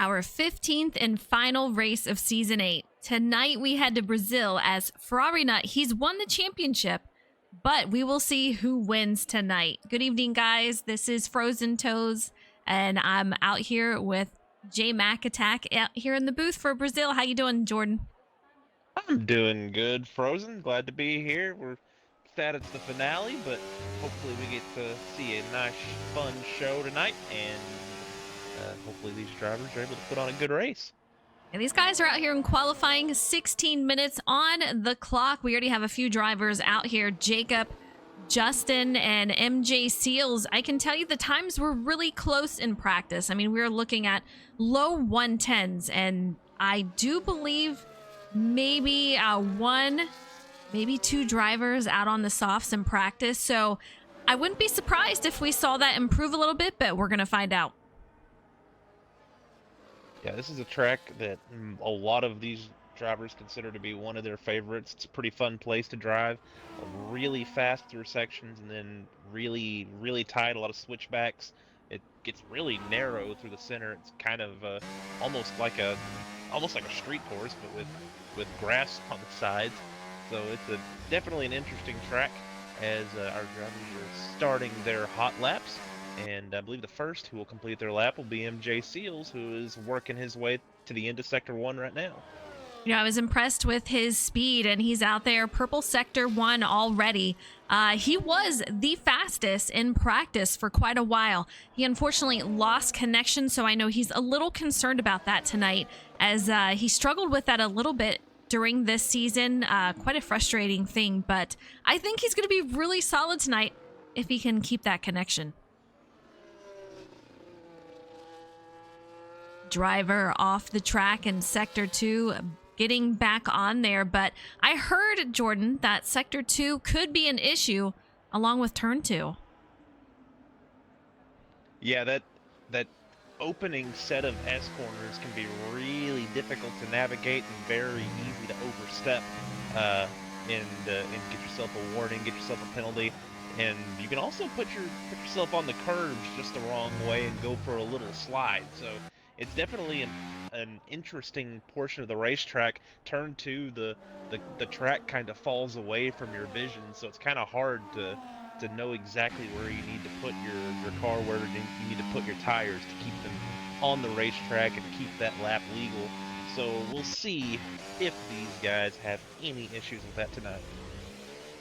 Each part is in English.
Our 15th and final race of Season 8. Tonight we head to Brazil as Ferrari Nut. He's won the championship, but we will see who wins tonight. Good evening, guys. This is Frozen Toes, and I'm out here with J Mac Attack out here in the booth for Brazil. How you doing, Jordan? I'm doing good, Frozen. Glad to be here. We're sad it's the finale, but hopefully we get to see a nice, fun show tonight, and hopefully these drivers are able to put on a good race. And these guys are out here in qualifying, 16 minutes on the clock. We already have a few drivers out here. Jacob, Justin, and MJ Seals. I can tell you the times were really close in practice. I mean, we were looking at low 110s, and I do believe maybe maybe two drivers out on the softs in practice. So I wouldn't be surprised if we saw that improve a little bit, but we're going to find out. Yeah, this is a track that a lot of these drivers consider to be one of their favorites. It's a pretty fun place to drive. Really fast through sections, and then really, really tight, a lot of switchbacks. It gets really narrow through the center. It's kind of almost like a street course, but with grass on the sides. So it's definitely an interesting track as our drivers are starting their hot laps. And I believe the first who will complete their lap will be MJ Seals, who is working his way to the end of Sector 1 right now. You know, I was impressed with his speed, and he's out there, purple Sector 1 already. He was the fastest in practice for quite a while. He unfortunately lost connection, so I know he's a little concerned about that tonight, as he struggled with that a little bit during this season. Quite a frustrating thing, but I think he's going to be really solid tonight if he can keep that connection. Driver off the track in Sector 2, getting back on there, but I heard, Jordan, that Sector 2 could be an issue along with Turn 2. Yeah, that opening set of S corners can be really difficult to navigate and very easy to overstep and get yourself a warning, get yourself a penalty. And you can also put yourself on the curbs just the wrong way and go for a little slide. So it's definitely an interesting portion of the racetrack. Turn 2, the track kind of falls away from your vision, so it's kind of hard to know exactly where you need to put your car, where you need to put your tires to keep them on the racetrack and keep that lap legal. So we'll see if these guys have any issues with that tonight.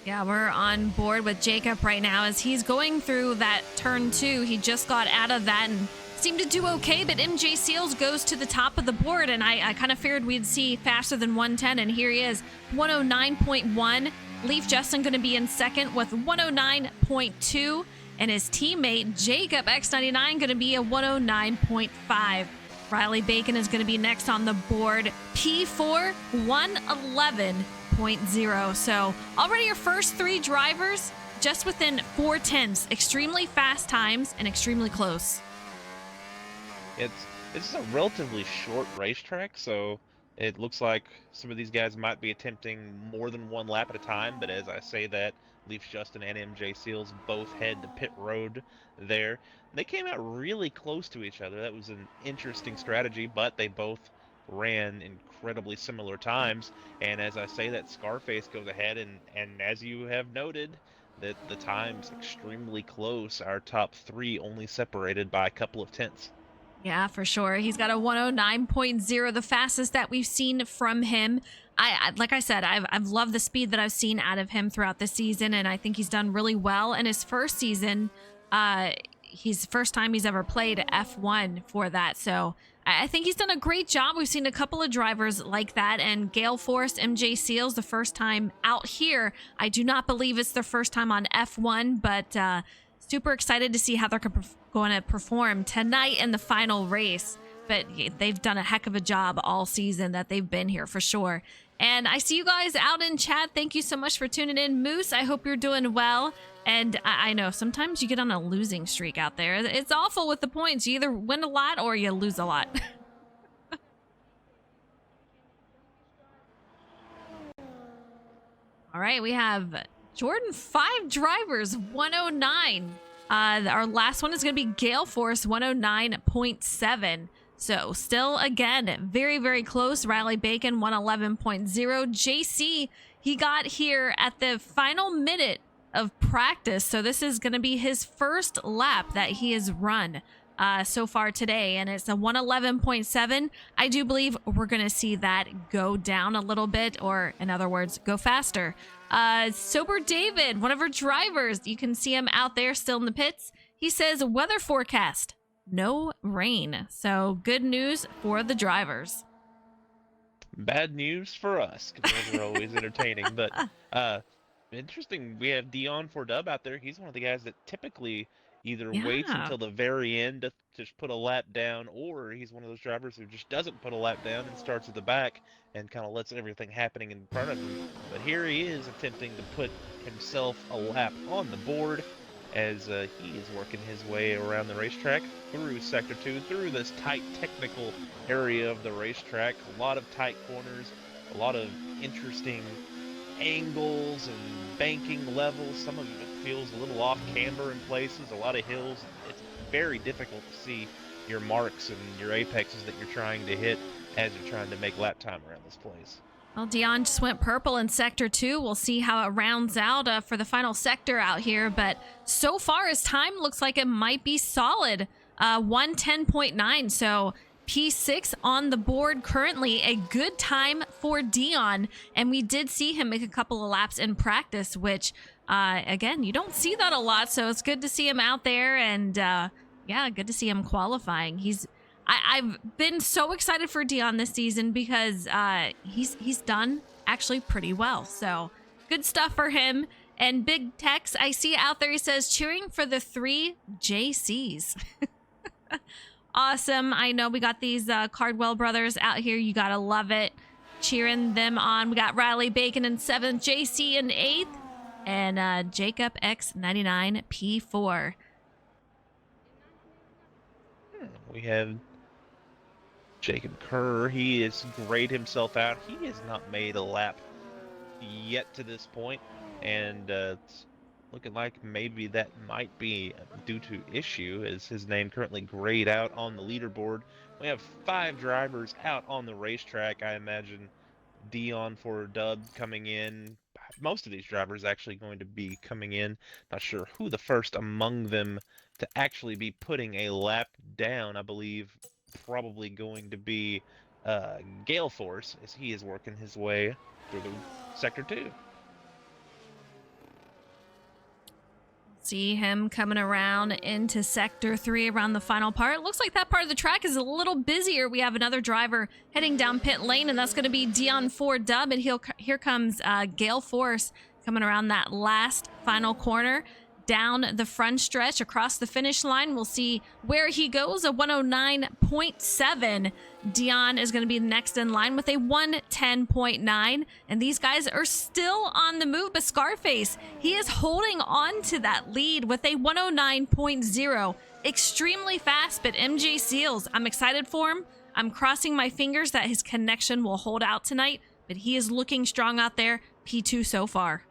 Yeah, we're on board with Jacob right now as he's going through that Turn 2. He just got out of that and seemed to do okay, but MJ Seals goes to the top of the board, and I kind of feared we'd see faster than 110, and here he is, 109.1. Leaf Justin going to be in second with 109.2, and his teammate Jacob X99 going to be a 109.5. Riley Bacon is going to be next on the board, P4 111.0. So already your first three drivers just within 4/10, extremely fast times and extremely close. It's a relatively short racetrack, so it looks like some of these guys might be attempting more than one lap at a time, but as I say that, Leaf Justin and MJ Seals both head to pit road there. They came out really close to each other. That was an interesting strategy, but they both ran incredibly similar times. And as I say that, Scarface goes ahead, and as you have noted, that the time's extremely close. Our top three only separated by a couple of tenths. Yeah, for sure. He's got a 109.0, the fastest that we've seen from him. Like I said, I've loved the speed that I've seen out of him throughout the season, and I think he's done really well. In his first season, he's the first time he's ever played F1 for that. So I think he's done a great job. We've seen a couple of drivers like that, and Gale Force, MJ Seals, the first time out here. I do not believe it's their first time on F1, but super excited to see how they're going to perform tonight in the final race. But they've done a heck of a job all season that they've been here for sure. And I see you guys out in chat. Thank you so much for tuning in. Moose, I hope you're doing well. And I know sometimes you get on a losing streak out there. It's awful with the points. You either win a lot or you lose a lot. All right, we have Jordan, 5 drivers, 109. Our last one is going to be Gale Force, 109.7. So still, again, very, very close. Riley Bacon, 111.0. JC, he got here at the final minute of practice. So this is going to be his first lap that he has run so far today. And it's a 111.7. I do believe we're going to see that go down a little bit, or in other words, go faster. Sober David, one of our drivers, you can see him out there still in the pits. He says, weather forecast, no rain. So good news for the drivers. Bad news for us, because those are always entertaining. But interesting, we have Dion Fordub out there. He's one of the guys that typically either waits until the very end to just put a lap down, or he's one of those drivers who just doesn't put a lap down and starts at the back and kind of lets everything happening in front of him. But here he is attempting to put himself a lap on the board as he is working his way around the racetrack through Sector 2, through this tight technical area of the racetrack. A lot of tight corners, a lot of interesting angles and banking levels. Some of it feels a little off camber in places, a lot of hills. It's very difficult to see your marks and your apexes that you're trying to hit as you're trying to make lap time around this place. Well, Dion just went purple in Sector 2. We'll see how it rounds out for the final sector out here. But so far, his time looks like it might be solid. 110.9. So P6 on the board currently. A good time for Dion. And we did see him make a couple of laps in practice, which, again, you don't see that a lot. So it's good to see him out there. And, yeah, good to see him qualifying. I've been so excited for Dion this season because he's done actually pretty well. So good stuff for him. And Big Tex, I see out there, he says, cheering for the 3 JCs. Awesome. I know we got these Cardwell brothers out here. You got to love it. Cheering them on. We got Riley Bacon in 7th, JC in 8th, and Jacob X99 P4. We have Jacob Kerr. He has grayed himself out. He has not made a lap yet to this point, and it's looking like maybe that might be due to issue, as his name currently grayed out on the leaderboard. We have 5 drivers out on the racetrack. I imagine Dion for Dub coming in. Most of these drivers actually going to be coming in. Not sure who the first among them to actually be putting a lap down. I believe probably going to be Gale Force, as he is working his way through the Sector 2. See him coming around into Sector 3 around the final part. Looks like that part of the track is a little busier. We have another driver heading down pit lane, and that's going to be Dion Ford Dub. And here comes Gale Force coming around that last final corner. Down the front stretch across the finish line. We'll see where he goes, a 109.7. Dion is going to be next in line with a 110.9. And these guys are still on the move, but Scarface, he is holding on to that lead with a 109.0. Extremely fast, but MJ Seals, I'm excited for him. I'm crossing my fingers that his connection will hold out tonight, but he is looking strong out there. P2 so far.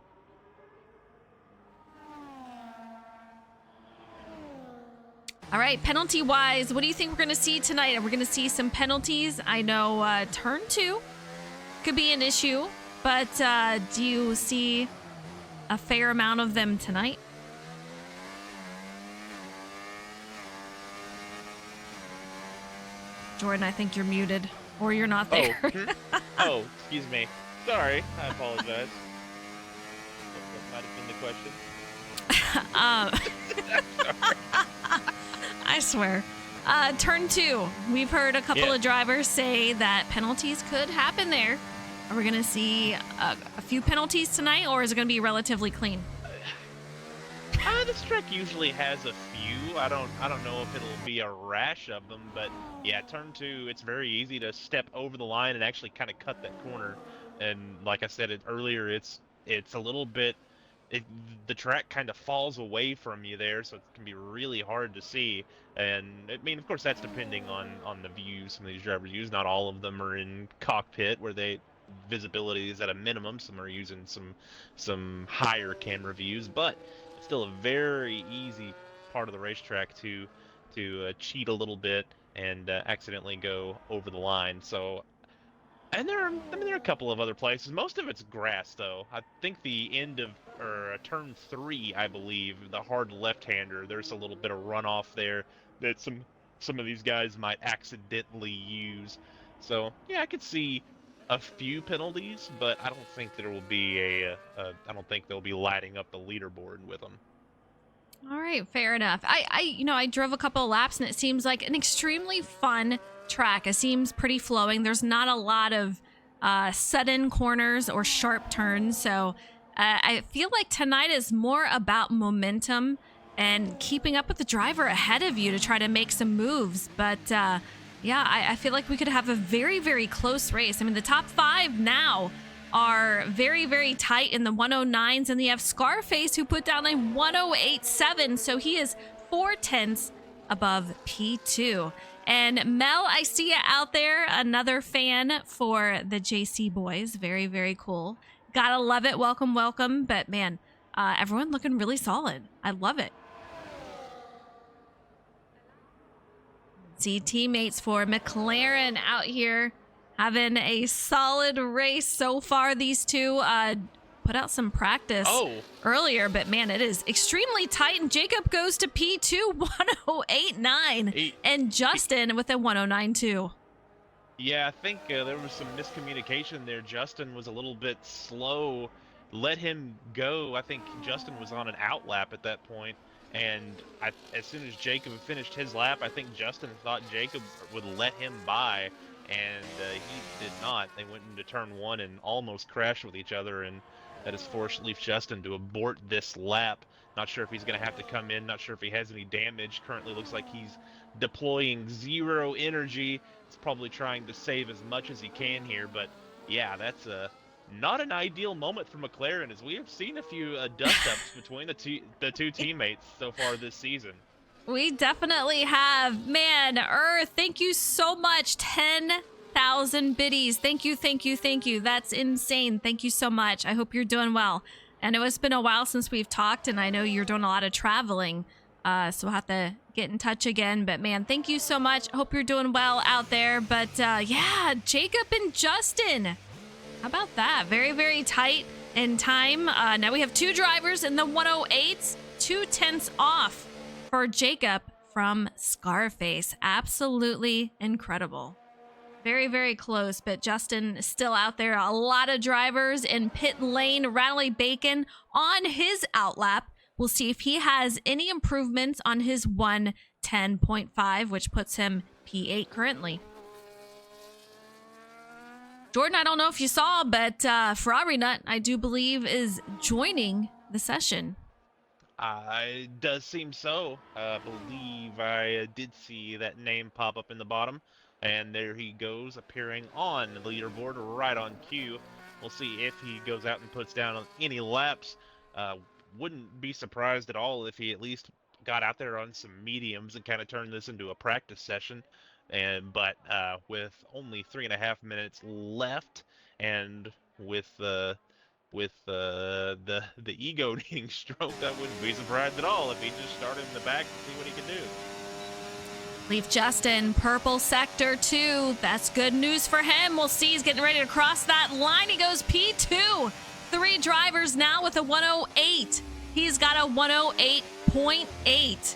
All right, penalty-wise, what do you think we're going to see tonight? Are we going to see some penalties? I know turn 2 could be an issue, but do you see a fair amount of them tonight? Jordan, I think you're muted, or you're not there. Oh, excuse me. Sorry, I apologize. That might have been the question. I swear. Turn 2. We've heard a couple of drivers say that penalties could happen there. Are we going to see a few penalties tonight, or is it going to be relatively clean? This track usually has a few. I don't know if it'll be a rash of them, but yeah, turn 2, it's very easy to step over the line and actually kind of cut that corner. And like I said earlier, it's a little bit. The track kind of falls away from you there, so it can be really hard to see. And I mean, of course, that's depending on the views some of these drivers use. Not all of them are in cockpit where visibility is at a minimum. Some are using some higher camera views, but it's still a very easy part of the racetrack to cheat a little bit and accidentally go over the line. So, and there are a couple of other places. Most of it's grass, though. I think the end of or turn 3, I believe, the hard left-hander. There's a little bit of runoff there that some of these guys might accidentally use. So yeah, I could see a few penalties, but I don't think there will be I don't think they'll be lighting up the leaderboard with them. All right, fair enough. I drove a couple of laps and it seems like an extremely fun track. It seems pretty flowing. There's not a lot of sudden corners or sharp turns. So I feel like tonight is more about momentum and keeping up with the driver ahead of you to try to make some moves. But yeah, I feel like we could have a very, very close race. I mean, the top 5 now are very, very tight in the 109s, and they have Scarface, who put down a 108.7, so he is 0.4 above P2. And Mel, I see you out there, another fan for the JC boys. Very, very cool. Gotta love it. Welcome, welcome. But man, everyone looking really solid. I love it. See teammates for McLaren out here having a solid race so far. These two put out some practice earlier, but man, it is extremely tight. And Jacob goes to P2, 108.9, and Justin with a 109.2. Yeah, I think there was some miscommunication there. Justin was a little bit slow. Let him go. I think Justin was on an out lap at that point. And as soon as Jacob finished his lap, I think Justin thought Jacob would let him by. And he did not. They went into turn 1 and almost crashed with each other, and that has forced Leaf Justin to abort this lap. Not sure if he's going to have to come in. Not sure if he has any damage. Currently looks like he's deploying 0 energy. He's probably trying to save as much as he can here, but yeah, that's not an ideal moment for McLaren, as we have seen a few dust-ups between the two teammates so far this season. We definitely have. Man, Earth, thank you so much. 10,000 biddies. Thank you, thank you, thank you. That's insane. Thank you so much. I hope you're doing well. I know it's been a while since we've talked, and I know you're doing a lot of traveling, so we'll have to get in touch again. But man, thank you so much. I hope you're doing well out there. But yeah, Jacob and Justin. How about that? Very, very tight in time. Now we have 2 drivers in the 108s, 0.2 off for Jacob from Scarface. Absolutely incredible. Very, very close, but Justin is still out there. A lot of drivers in pit lane. Rally Bacon on his outlap. We'll see if he has any improvements on his 110.5, which puts him P8 currently. Jordan, I don't know if you saw, but Ferrari Nut, I do believe, is joining the session. It does seem so. I believe I did see that name pop up in the bottom. And there he goes, appearing on the leaderboard right on cue. We'll see if he goes out and puts down any laps. Wouldn't be surprised at all if he at least got out there on some mediums and kind of turned this into a practice session. But with only 3.5 minutes left, and with the ego being stroked, I wouldn't be surprised at all if he just started in the back to see what he could do. Leaf Justin, purple sector 2. That's good news for him. We'll see. He's getting ready to cross that line. He goes P2. 3 drivers now with a 108. He's got a 108.8.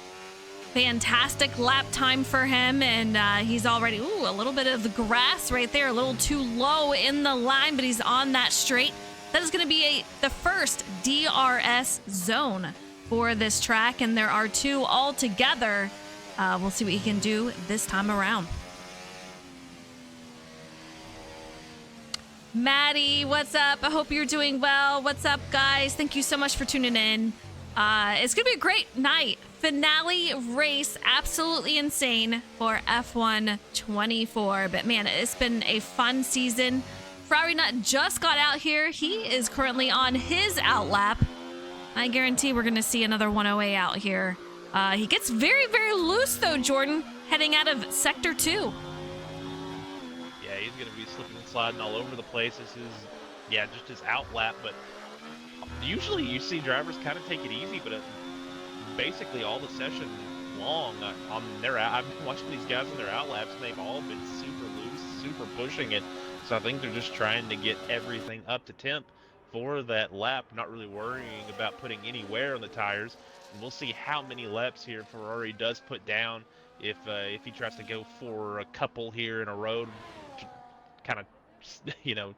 Fantastic lap time for him, and he's already, a little bit of the grass right there, a little too low in the line, but he's on that straight. That is going to be the first DRS zone for this track, and there are 2 altogether. We'll see what he can do this time around. Maddie, what's up? I hope you're doing well. What's up, guys? Thank you so much for tuning in. It's going to be a great night. Finale race, absolutely insane for F1 24. But man, it's been a fun season. Ferrari Nut just got out here. He is currently on his outlap. I guarantee we're going to see another 108 out here. He gets very, very loose, though, Jordan, heading out of Sector 2. Yeah, he's going to be slipping and sliding all over the place. This is, just his outlap. But usually you see drivers kind of take it easy, but basically all the session long on their I've been watching these guys on their outlaps, and they've all been super loose, super pushing it. So I think they're just trying to get everything up to temp for that lap, not really worrying about putting any wear on the tires. And we'll see how many laps here Ferrari does put down if he tries to go for a couple here in a row, to kind of, you know,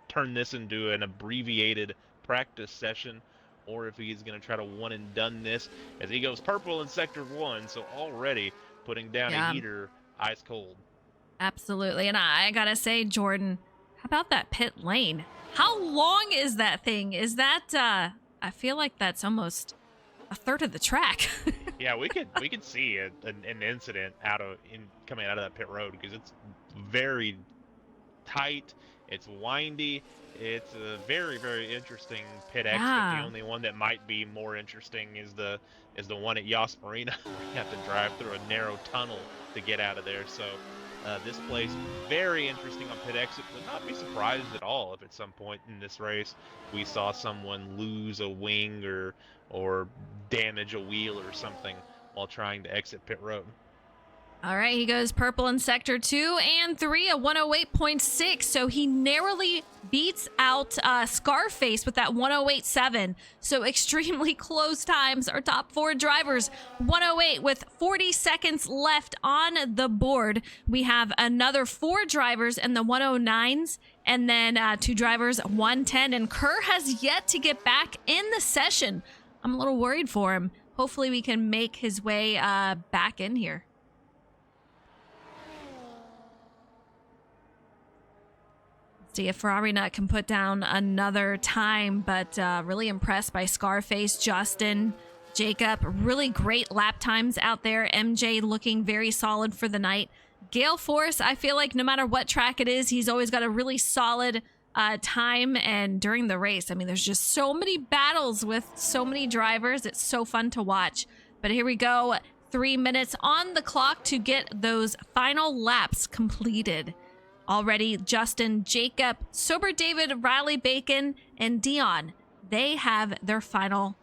turn this into an abbreviated practice session, or if he's going to try to one and done this as he goes purple in sector 1. So already putting down a heater ice cold. Absolutely. And I gotta say, Jordan, how about that pit lane? How long is that thing? Is that I feel like that's almost a third of the track. Yeah, we could see an incident coming out of that pit road, because it's very tight, it's windy, it's a very, very interesting pit exit. The only one that might be more interesting is the one at Yas Marina. You have to drive through a narrow tunnel to get out of there. So this place, very interesting on pit exit. Would not be surprised at all if at some point in this race we saw someone lose a wing or damage a wheel or something while trying to exit pit road. All right, he goes purple in sector 2 and 3, a 108.6. So he narrowly beats out Scarface with that 108.7. So extremely close times. Our top 4 drivers, 108 with 40 seconds left on the board. We have another 4 drivers in the 109s, and then 2 drivers, 110. And Kerr has yet to get back in the session. I'm a little worried for him. Hopefully we can make his way back in here. See if Ferrari Nut can put down another time, but really impressed by Scarface, Justin, Jacob. Really great lap times out there. MJ looking very solid for the night. Gale Force, I feel like no matter what track it is, he's always got a really solid time. And during the race, I mean, there's just so many battles with so many drivers. It's so fun to watch. But here we go. 3 minutes on the clock to get those final laps completed. Already, Justin, Jacob, Sober David, Riley Bacon, and Dion, they have their final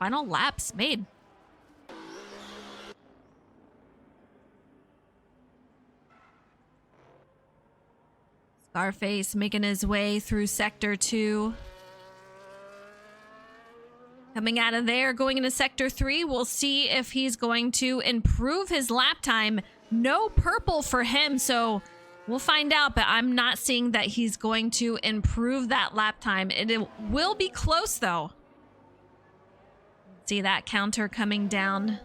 laps made. Scarface making his way through sector 2. Coming out of there, going into sector 3, we'll see if he's going to improve his lap time. No purple for him, so we'll find out, but I'm not seeing that he's going to improve that lap time. It will be close, though. See that counter coming down.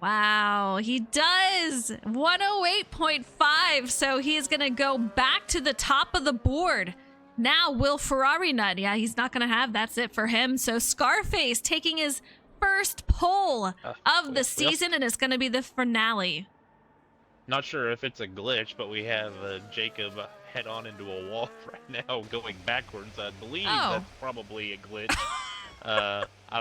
Wow, he does! 108.5, so he's going to go back to the top of the board. Now, will Ferrari Nut? Yeah, he's not going to have. That's it for him. So Scarface taking his first pole of the season, and it's going to be the finale. Not sure if it's a glitch, but we have Jacob head on into a wall right now, going backwards. I believe that's probably a glitch.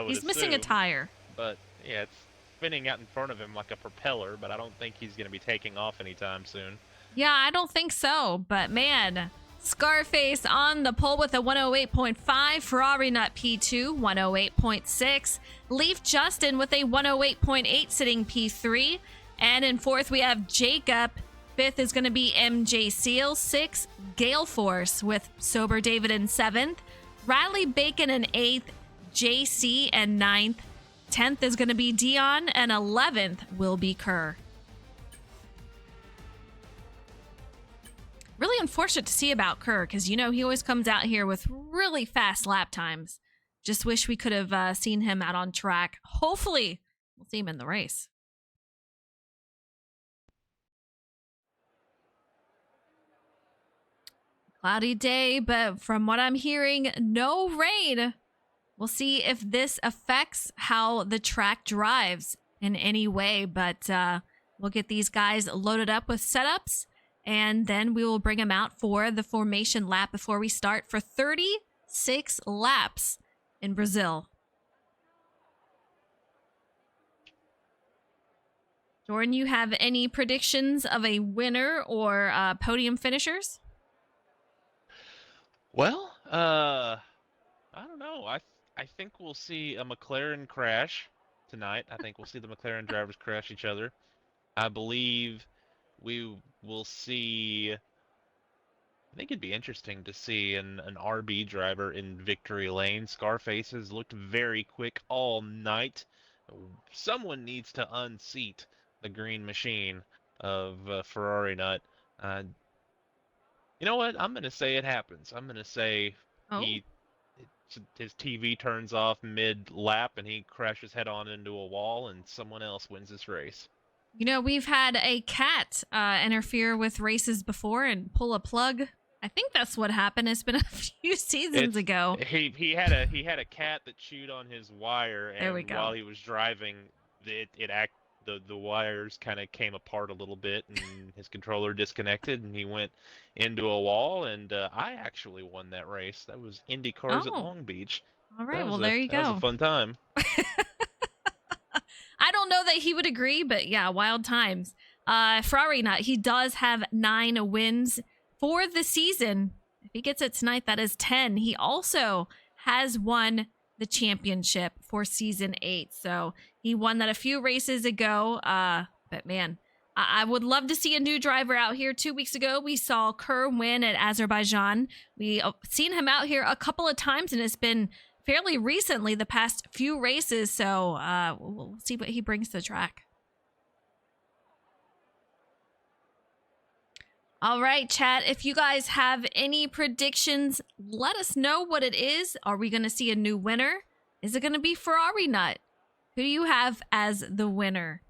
He's missing a tire. But yeah, it's spinning out in front of him like a propeller, but I don't think he's going to be taking off anytime soon. Yeah, I don't think so. But man, Scarface on the pole with a 108.5. Ferrari Nut P2, 108.6. Leaf Justin with a 108.8, sitting P3. And in 4th, we have Jacob. 5th is going to be MJ Seal. 6th, Gale Force with Sober David in 7th. Riley Bacon in 8th. JC in 9th. 10th is going to be Dion. And 11th will be Kerr. Really unfortunate to see about Kerr, because, you know, he always comes out here with really fast lap times. Just wish we could have seen him out on track. Hopefully, we'll see him in the race. Cloudy day, but from what I'm hearing, no rain. We'll see if this affects how the track drives in any way, but we'll get these guys loaded up with setups, and then we will bring them out for the formation lap before we start for 36 laps in Brazil. Jordan, you have any predictions of a winner or podium finishers? Well, I don't know. I I think we'll see a McLaren crash tonight. I think we'll see the McLaren drivers crash each other. I believe we will see. I think it'd be interesting to see an RB driver in victory lane. Scarface has looked very quick all night. Someone needs to unseat the green machine of Ferrari Nut. Uh, you know what? I'm gonna say it happens. I'm gonna say Oh. he his TV turns off mid lap and he crashes head on into a wall and someone else wins this race. You know, we've had a cat interfere with races before and pull a plug. I think that's what happened. It's been a few seasons It's ago. he had a cat that chewed on his wire, There we and go. while he was driving, the wires kind of came apart a little bit, and his controller disconnected, and he went into a wall. And I actually won that race. That was Indy Cars at Oh, Long Beach. all right. Well, there you That was a go. fun time. I don't know that he would agree, but yeah, wild times. Ferrari Nut, he does have 9 wins for the season. If he gets it tonight, that is 10. He also has won the championship for season 8. So he won that a few races ago. But man, I would love to see a new driver out here. 2 weeks ago, we saw Kerr win at Azerbaijan. We seen him out here a couple of times, and it's been fairly recently, the past few races. So we'll see what he brings to the track. All right, chat. If you guys have any predictions, let us know what it is. Are we going to see a new winner? Is it going to be Ferrari Nut? Who do you have as the winner?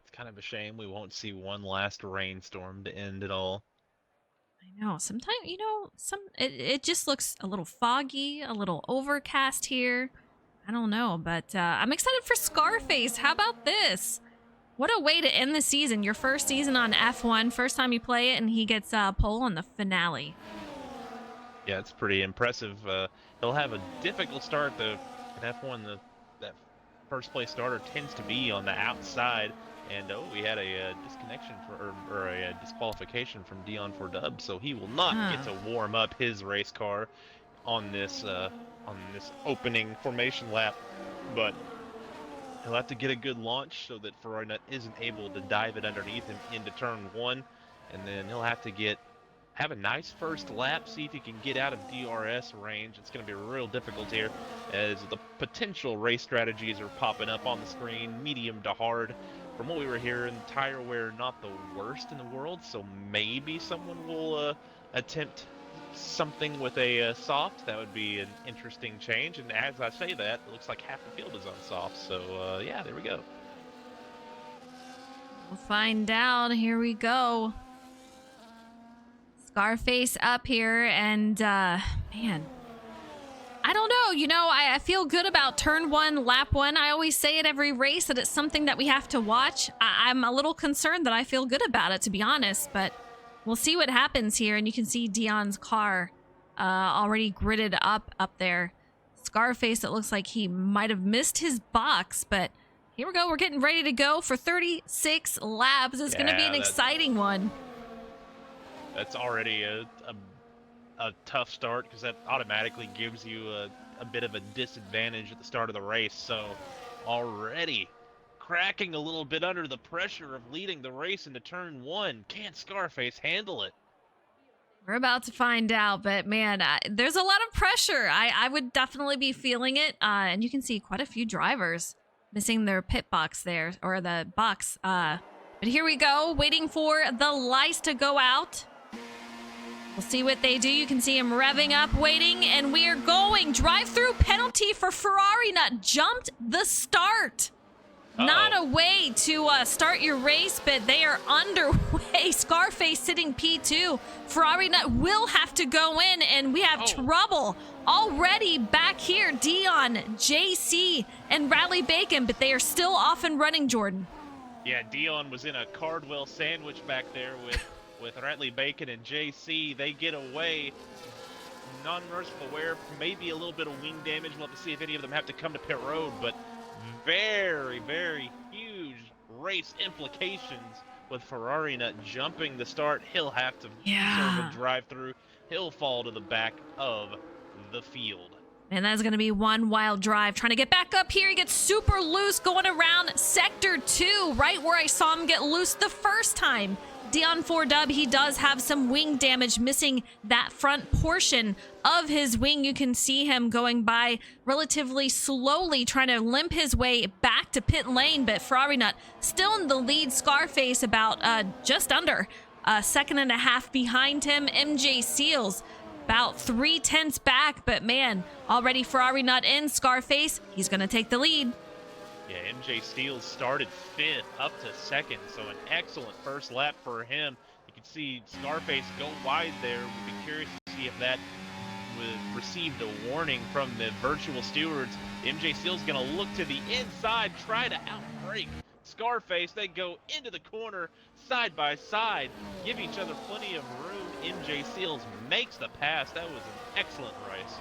It's kind of a shame we won't see one last rainstorm to end it all. I know. Sometimes, it just looks a little foggy, a little overcast here. I don't know, but I'm excited for Scarface. How about this? What a way to end the season. Your first season on F1, first time you play it, and he gets pole on the finale. Yeah, it's pretty impressive. He'll have a difficult start. In F1, that first place starter tends to be on the outside. And we had a disconnection or a disqualification from Dion for Dub, so he will not get to warm up his race car on this opening formation lap. But he'll have to get a good launch so that Ferrari Nut isn't able to dive it underneath him into turn 1, and then he'll have to have a nice first lap, see if he can get out of DRS range. It's going to be real difficult here as the potential race strategies are popping up on the screen, medium to hard. From what we were hearing, tire wear not the worst in the world, so maybe someone will attempt something with a soft. That would be an interesting change. And as I say that, it looks like half the field is on soft. So yeah, there we go. We'll find out. Here we go. Scarface up here, and man, I don't know. I feel good about turn 1, lap 1. I always say it every race that it's something that we have to watch. I'm a little concerned that I feel good about it, to be honest, but we'll see what happens here. And you can see Dion's car already gridded up there. Scarface, it looks like he might have missed his box, but here we go. We're getting ready to go for 36 laps. It's going to be an exciting one. That's already a tough start because that automatically gives you a bit of a disadvantage at the start of the race. So already cracking a little bit under the pressure of leading the race into turn 1. Can't Scarface handle it? We're about to find out, but man, there's a lot of pressure. I would definitely be feeling it. And you can see quite a few drivers missing their pit box there, or the box. But here we go, waiting for the lights to go out. We'll see what they do. You can see him revving up, waiting, and we are going. Drive-through penalty for Ferrari Nut. Jumped the start. Not a way to start your race, but they are underway. Scarface sitting P2. Ferrari Nut will have to go in, and we have trouble already back here. Dion, JC, and Rally Bacon, but they are still off and running, Jordan. Yeah, Dion was in a Cardwell sandwich back there with Ratley Bacon and JC. They get away. Non-merciful wear, maybe a little bit of wing damage. We'll have to see if any of them have to come to pit road, but very, very huge race implications with Ferrari Nut jumping the start, he'll have to serve a Yeah. drive-through. He'll fall to the back of the field. And that's going to be one wild drive. Trying to get back up here. He gets super loose going around sector 2, right where I saw him get loose the first time. Dion 4Dub, he does have some wing damage, missing that front portion of his wing. You can see him going by relatively slowly, trying to limp his way back to pit lane. But Ferrari Nut still in the lead. Scarface about just under a second and a half behind him. MJ Seals about 3/10 back, but man, already Ferrari Nut in. Scarface, he's going to take the lead. Yeah, MJ Steele started 5th up to 2nd, so an excellent first lap for him. You can see Scarface go wide there. We'll be curious to see if that received a warning from the virtual stewards. MJ Steele's going to look to the inside, try to outbrake Scarface. They go into the corner side by side, give each other plenty of room. MJ Seals makes the pass. That was an excellent race.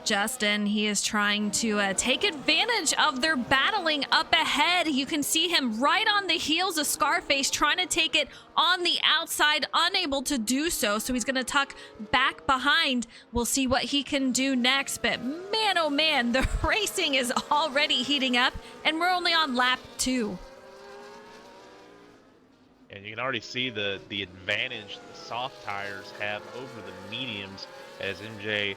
Justin, he is trying to take advantage of their battling up ahead. You can see him right on the heels of Scarface, trying to take it on the outside, unable to do so. So he's going to tuck back behind. We'll see what he can do next. But man, oh man, the racing is already heating up, and we're only on lap 2. And you can already see the advantage the soft tires have over the mediums as MJ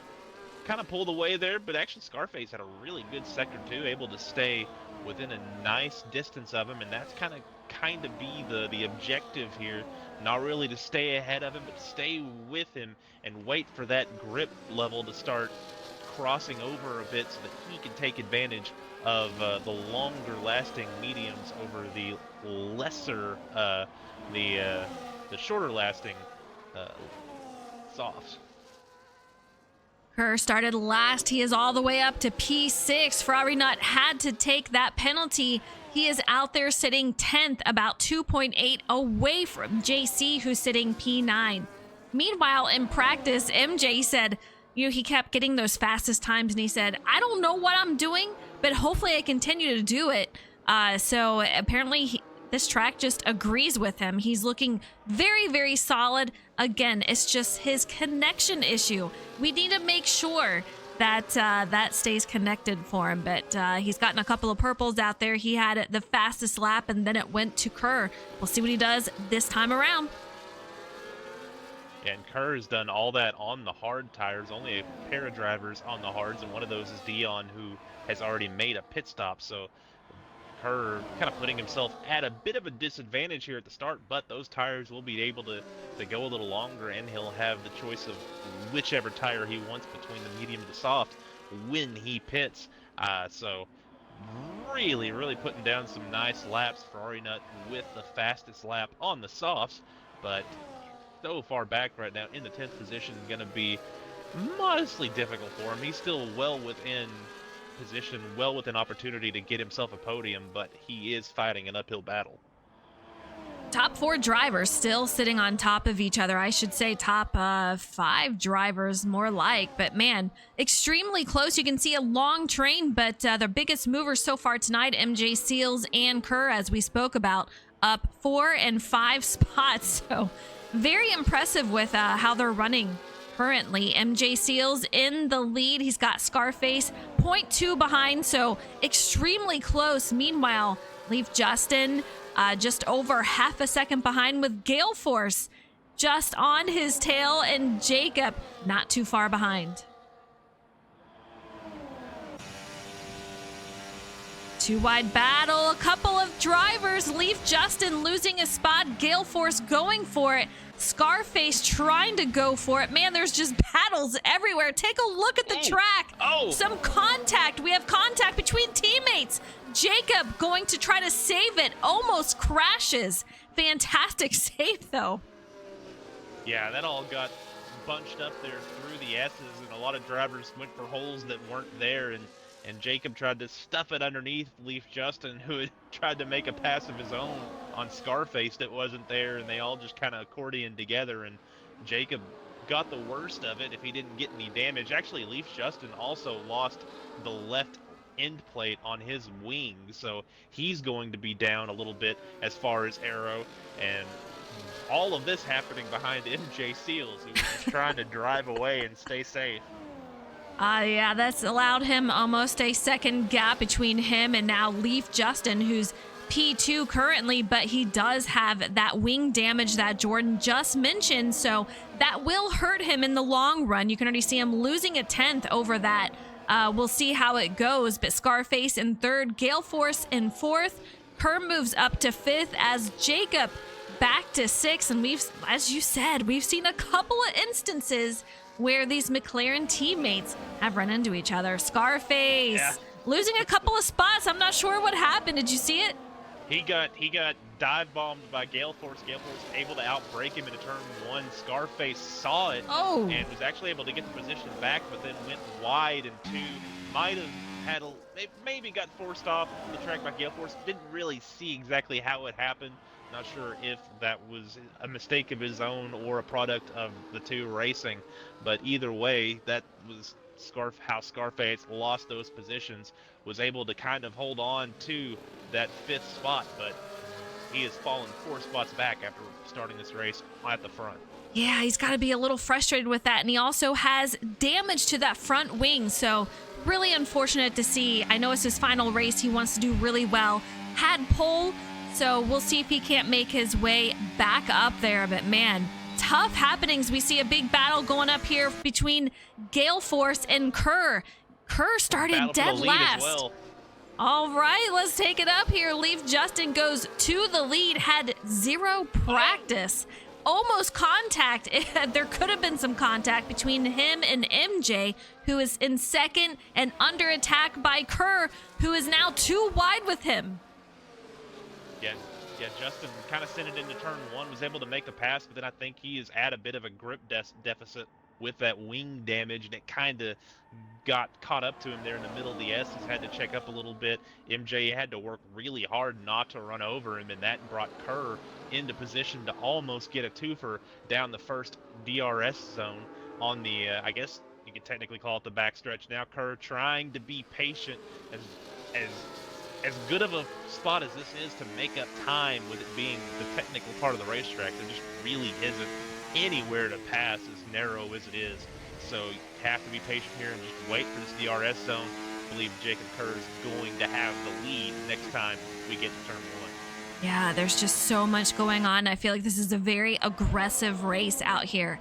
kind of pulled away there, but actually Scarface had a really good sector 2, able to stay within a nice distance of him, and that's kind of be the objective here. Not really to stay ahead of him, but stay with him and wait for that grip level to start crossing over a bit so that he can take advantage of the longer lasting mediums over the lesser the shorter lasting softs. Kerr started last. He is all the way up to P6. Ferrari Nut had to take that penalty. He is out there sitting 10th, about 2.8 away from JC, who's sitting P9. Meanwhile, in practice, MJ said, he kept getting those fastest times, and he said, I don't know what I'm doing, but hopefully I continue to do it. So apparently this track just agrees with him. He's looking very, very solid. Again, it's just his connection issue. We need to make sure that that stays connected for him. But he's gotten a couple of purples out there. He had the fastest lap, and then it went to Kerr. We'll see what he does this time around. And Kerr has done all that on the hard tires. Only a pair of drivers on the hards, and one of those is Dion, who has already made a pit stop. So Kerr kind of putting himself at a bit of a disadvantage here at the start, but those tires will be able to go a little longer, and he'll have the choice of whichever tire he wants between the medium and the soft when he pits. So really, really putting down some nice laps. Ferrari Nut with the fastest lap on the softs, but so far back right now in the 10th position, going to be modestly difficult for him. He's still well within position, well within opportunity to get himself a podium, but he is fighting an uphill battle. Top 4 drivers still sitting on top of each other. I should say top 5 drivers more like, but man, extremely close. You can see a long train, but the biggest movers so far tonight, MJ Seals and Kerr, as we spoke about, up 4 and 5 spots. So very impressive with how they're running currently. MJ Seals in the lead. He's got Scarface 0.2 behind, so extremely close. Meanwhile, Leaf Justin just over half a second behind, with Gale Force just on his tail, and Jacob not too far behind. Two wide battle, a couple of drivers. Leaf Justin losing a spot, Gale Force going for it. Scarface trying to go for it. Man, there's just battles everywhere. Take a look at the track. Some contact. We have contact between teammates. Jacob going to try to save it. Almost crashes. Fantastic save, though. Yeah, that all got bunched up there through the S's, and a lot of drivers went for holes that weren't there, and Jacob tried to stuff it underneath Leaf Justin, who had tried to make a pass of his own on Scarface that wasn't there, and they all just kind of accordioned together, and Jacob got the worst of it if he didn't get any damage. Actually, Leaf Justin also lost the left end plate on his wing, so he's going to be down a little bit as far as aero, and all of this happening behind MJ Seals, who was just trying to drive away and stay safe. Yeah, that's allowed him almost a second gap between him and now Leaf Justin, who's P2 currently, but he does have that wing damage that Jordan just mentioned, so that will hurt him in the long run. You can already see him losing a 10th over that. We'll see how it goes, but Scarface in third, Gale Force in fourth, Kerr moves up to fifth as Jacob back to sixth, and as you said, we've seen a couple of instances where these McLaren teammates have run into each other. Scarface losing a couple of spots. I'm not sure what happened. Did you see it? He got dive bombed by Gale Force. Gale Force able to outbrake him into turn one. Scarface saw it and was actually able to get the position back, but then went wide in two. Might have had maybe got forced off the track by Gale Force. Didn't really see exactly how it happened. Not sure if that was a mistake of his own or a product of the two racing, but either way, that was how Scarface lost those positions, was able to kind of hold on to that fifth spot, but he has fallen 4 spots back after starting this race at the front. Yeah, he's got to be a little frustrated with that, and he also has damage to that front wing, so really unfortunate to see. I know it's his final race. He wants to do really well. Had pole, so we'll see if he can't make his way back up there. But man, tough happenings. We see a big battle going up here between Gale Force and Kerr. Kerr started dead last. Well. All right, let's take it up here. Leaf Justin goes to the lead, had 0 practice. Almost contact. There could have been some contact between him and MJ, who is in second and under attack by Kerr, who is now 2 wide with him. Yeah, Justin kind of sent it into turn one, was able to make the pass, but then I think he is at a bit of a grip deficit with that wing damage, and it kind of got caught up to him there in the middle of the S. He's had to check up a little bit. MJ had to work really hard not to run over him, and that brought Kerr into position to almost get a twofer down the first DRS zone on the, I guess you could technically call it the backstretch. Now Kerr trying to be patient as good of a spot as this is to make up time with it being the technical part of the racetrack. There just really isn't anywhere to pass as narrow as it is. So you have to be patient here and just wait for this DRS zone. I believe Jacob Kerr is going to have the lead next time we get to turn one. Yeah, there's just so much going on. I feel like this is a very aggressive race out here.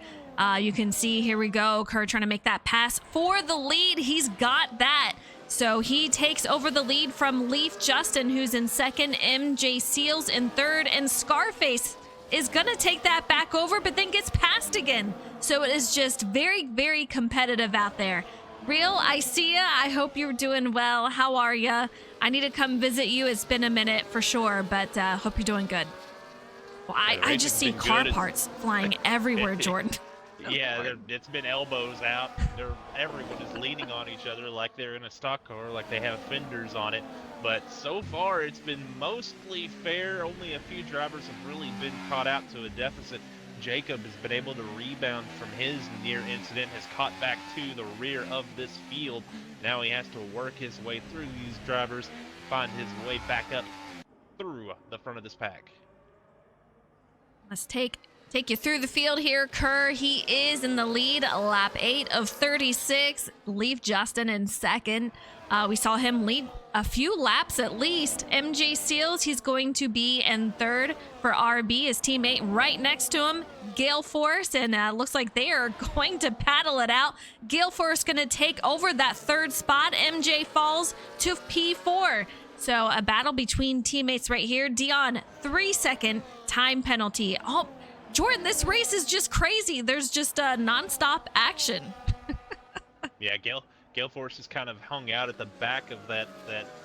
You can see, here we go, Kerr trying to make that pass for the lead. He's got that. So he takes over the lead from Leaf Justin, who's in second, MJ Seals in third, and Scarface is going to take that back over, but then gets passed again. So it is just very, very competitive out there. Real, I see ya. I hope you're doing well. How are ya? I need to come visit you. It's been a minute for sure, but hope you're doing good. Well, I just see car parts flying everywhere, Jordan. Yeah, it's been elbows out. Everyone is leaning on each other like they're in a stock car, like they have fenders on it. But so far, it's been mostly fair. Only a few drivers have really been caught out to a deficit. Jacob has been able to rebound from his near incident, has caught back to the rear of this field. Now he has to work his way through these drivers, find his way back up through the front of this pack. Let's take you through the field here. Kerr, he is in the lead, lap 8 of 36. Leaf Justin in second. We saw him lead a few laps at least. MJ Seals, he's going to be in third for RB, his teammate right next to him, Gale Force, and looks like they are going to paddle it out. Gale Force going to take over that third spot. MJ falls to P4. So a battle between teammates right here. Dion, 3-second time penalty. Oh, Jordan, this race is just crazy. There's just nonstop action. Yeah, Gale Force has kind of hung out at the back of that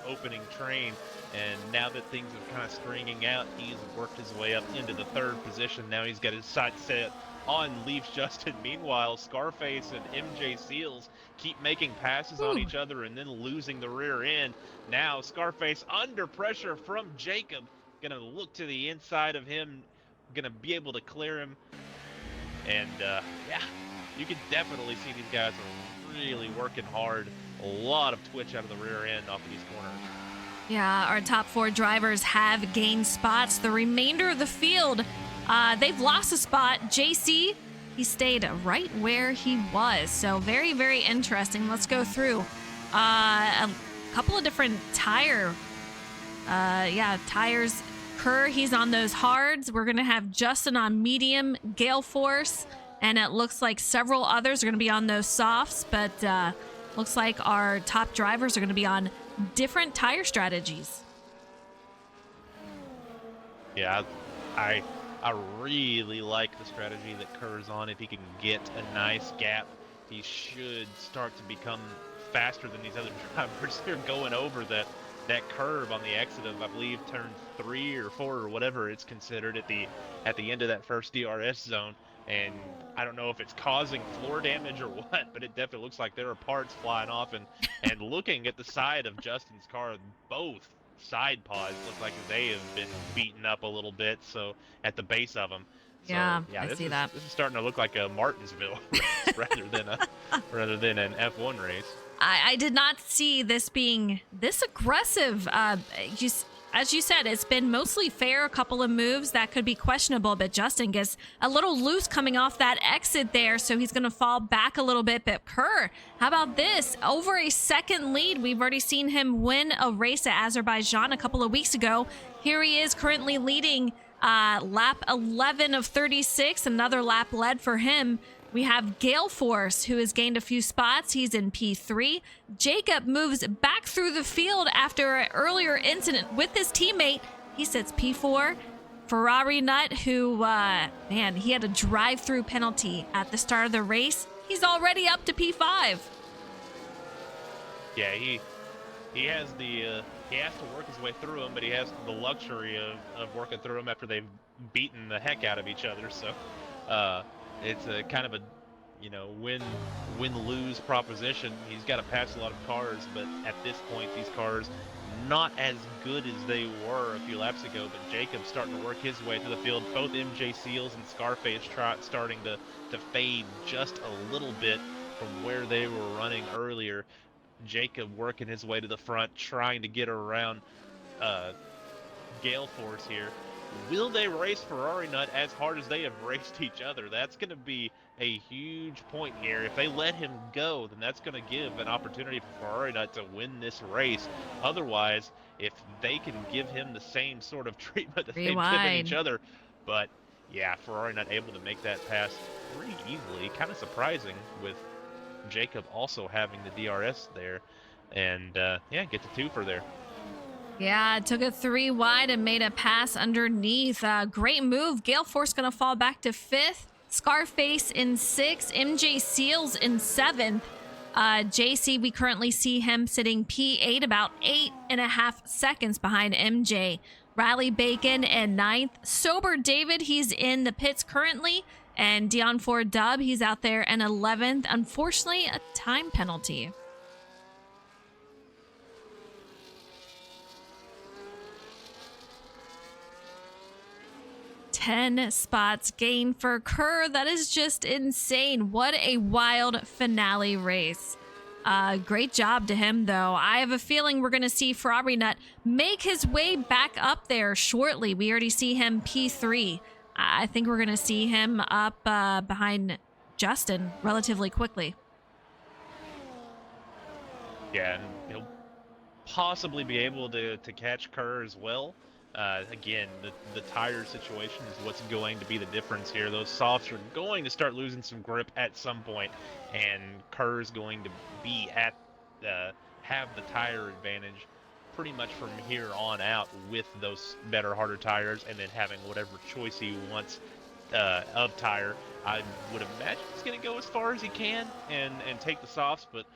opening train, and now that things are kind of stringing out, he's worked his way up into the third position. Now he's got his sights set on Leaf Justin. Meanwhile, Scarface and MJ Seals keep making passes on each other and then losing the rear end. Now Scarface under pressure from Jacob, gonna look to the inside of him, gonna be able to clear him, and yeah, you can definitely see these guys are really working hard a lot of twitch out of the rear end off of these corners. Yeah, our top 4 drivers have gained spots. The remainder of the field, they've lost a spot. JC, he stayed right where he was. So very, very interesting. Let's go through a couple of different tires. Kerr, he's on those hards. We're going to have Justin on medium, Gale Force, and it looks like several others are going to be on those softs, but looks like our top drivers are going to be on different tire strategies. Yeah, I really like the strategy that Kerr's on. If he can get a nice gap, he should start to become faster than these other drivers. They're going over that curve on the exit of, I believe, turn 3 or 4 or whatever it's considered at the end of that first DRS zone. And I don't know if it's causing floor damage or what, but it definitely looks like there are parts flying off. And looking at the side of Justin's car, both side pods look like they have been beaten up a little bit. So at the base of them. So, Yeah, yeah, I see that. This is starting to look like a Martinsville race rather than an F1 race. I did not see this being this aggressive. As you said, it's been mostly fair. A couple of moves that could be questionable, but Justin gets a little loose coming off that exit there, so he's going to fall back a little bit. But Kerr, how about this? Over a second lead. We've already seen him win a race at Azerbaijan a couple of weeks ago. Here he is currently leading lap 11 of 36. Another lap led for him. We have Gale Force, who has gained a few spots. He's in P3. Jacob moves back through the field after an earlier incident with his teammate. He sits P4. Ferrari Nut, who, he had a drive-through penalty at the start of the race. He's already up to P5. Yeah, he has he has to work his way through them, but he has the luxury of working through them after they've beaten the heck out of each other. So, it's a kind of a, win-lose proposition. He's got to pass a lot of cars, but at this point, these cars not as good as they were a few laps ago. But Jacob's starting to work his way through the field. Both MJ Seals and Scarface starting to fade just a little bit from where they were running earlier. Jacob working his way to the front, trying to get around Gale Force here. Will they race Ferrari Nut as hard as they have raced each other? That's going to be a huge point here. If they let him go, then that's going to give an opportunity for Ferrari Nut to win this race. Otherwise, if they can give him the same sort of treatment that they've given each other, but yeah, Ferrari Nut able to make that pass pretty easily. Kind of surprising with Jacob also having the DRS there, and get to 2 for there. Yeah, took it 3 wide and made a pass underneath. Great move. Gale Force going to fall back to 5th. Scarface in 6th. MJ Seals in 7th. JC, we currently see him sitting P8, about 8.5 seconds behind MJ. Riley Bacon in 9th. Sober David, he's in the pits currently. And Dion Ford Dub, he's out there in 11th. Unfortunately, a time penalty. Ten spots gained for Kerr. That is just insane. What a wild finale race. Great job to him, though. I have a feeling we're going to see Ferrari Nut make his way back up there shortly. We already see him P3. I think we're going to see him up behind Justin relatively quickly. Yeah, and he'll possibly be able to catch Kerr as well. Again, the tire situation is what's going to be the difference here. Those softs are going to start losing some grip at some point, and Kerr's going to be have the tire advantage pretty much from here on out with those better, harder tires, and then having whatever choice he wants of tire. I would imagine he's going to go as far as he can and take the softs, but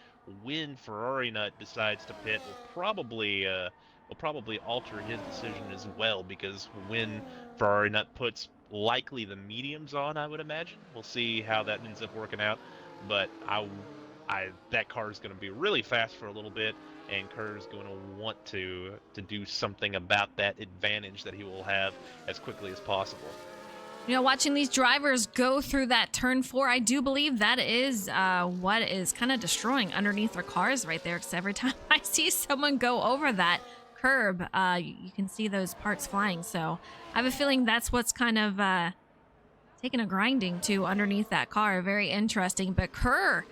when Ferrari Nut decides to pit, will probably alter his decision as well, because when Ferrari Nut puts likely the mediums on, I would imagine. We'll see how that ends up working out, but that car is going to be really fast for a little bit, and Kerr's going to want to do something about that advantage that he will have as quickly as possible. You know, watching these drivers go through that turn 4, I do believe that is what is kind of destroying underneath their cars right there. Because every time I see someone go over that curb, you can see those parts flying. So I have a feeling that's what's kind of taking a grinding to underneath that car. Very interesting. But Kerr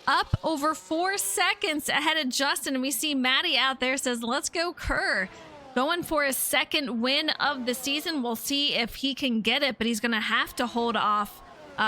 up over 4 seconds ahead of Justin. And we see Maddie out there says, let's go Kerr. Going for his second win of the season. We'll see if he can get it, but he's going to have to hold off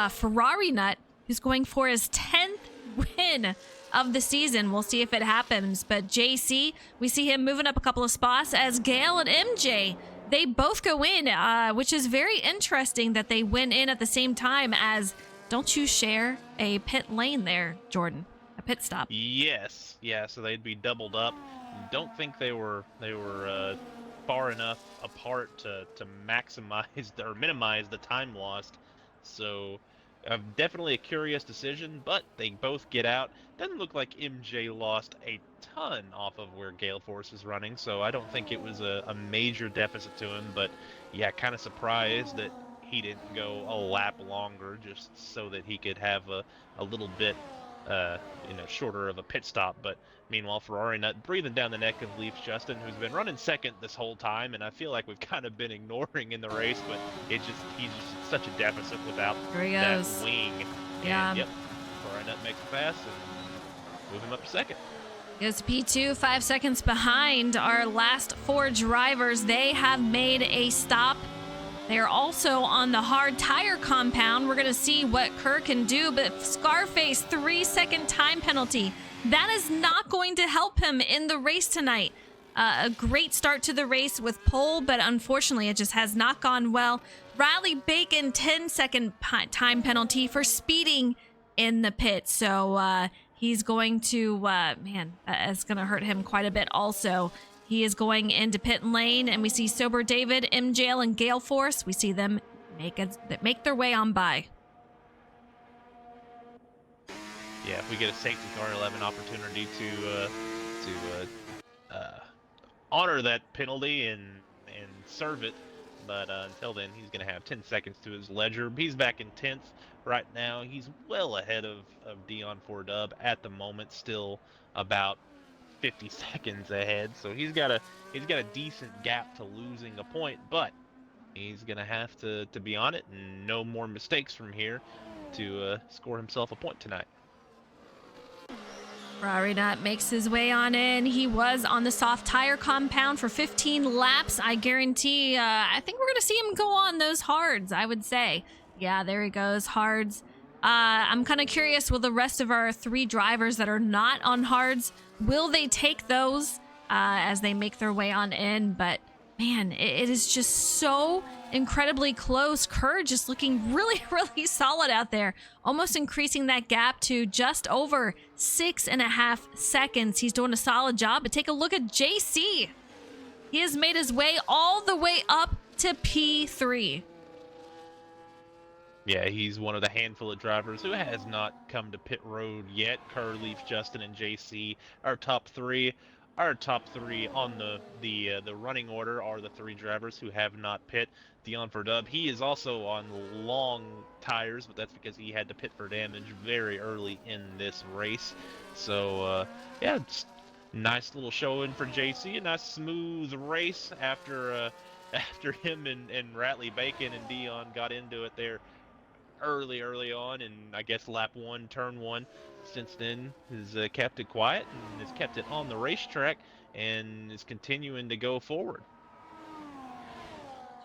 Ferrari Nut, who's going for his 10th win of the season. We'll see if it happens. But JC, we see him moving up a couple of spots as Gale and MJ, they both go in, which is very interesting that they went in at the same time as, don't you share a pit lane there, Jordan? A pit stop. Yes. Yeah, so they'd be doubled up. Don't think they were far enough apart to maximize or minimize the time lost. So definitely a curious decision, but they both get out. Doesn't look like MJ lost a ton off of where Gale Force is running, so I don't think it was a major deficit to him. But yeah, kind of surprised that he didn't go a lap longer just so that he could have a little bit shorter of a pit stop. But meanwhile, Ferrari Nut breathing down the neck of Leaf Justin, who's been running second this whole time, and I feel like we've kind of been ignoring in the race, but he's just such a deficit without that wing. Yeah. And, yep, Ferrari Nut makes a pass and move him up to second. Goes to P2, 5 seconds behind our last 4 drivers. They have made a stop. They are also on the hard tire compound. We're going to see what Kerr can do, but Scarface, 3-second time penalty. That is not going to help him in the race tonight. A great start to the race with pole, but unfortunately it just has not gone well. Riley Bacon, 10-second time penalty for speeding in the pit. So he's going to, it's going to hurt him quite a bit also. He is going into pit lane, and we see Sober David, MJL, and Gale Force. We see them make their way on by. Yeah, if we get a safety car 11 opportunity to honor that penalty and serve it, but until then, he's going to have 10 seconds to his ledger. He's back in 10th right now. He's well ahead of Dion 4Dub at the moment, still about 50 seconds ahead, so he's got a decent gap to losing a point, but he's gonna have to be on it and no more mistakes from here to score himself a point tonight. Ferrari Nut makes his way on in. He was on the soft tire compound for 15 laps. I guarantee, I think we're gonna see him go on those hards, I would say. Yeah, there he goes, hards. I'm kind of curious, will the rest of our 3 drivers that are not on hards, will they take those as they make their way on in? But man, it is just so incredibly close. Kerr just looking really, really solid out there, almost increasing that gap to just over 6.5 seconds. He's doing a solid job. But take a look at JC. He has made his way all the way up to P3. Yeah, he's one of the handful of drivers who has not come to pit road yet. Kerr, Leaf, Justin, and JC are top 3. Our top 3 on the running order are the 3 drivers who have not pit. Dion 4Dub, he is also on long tires, but that's because he had to pit for damage very early in this race. So, yeah, it's nice little showing for JC. A nice smooth race after him and Ratley Bacon and Dion got into it there early on, and I guess lap 1, turn 1. Since then, has kept it quiet and has kept it on the racetrack and is continuing to go forward.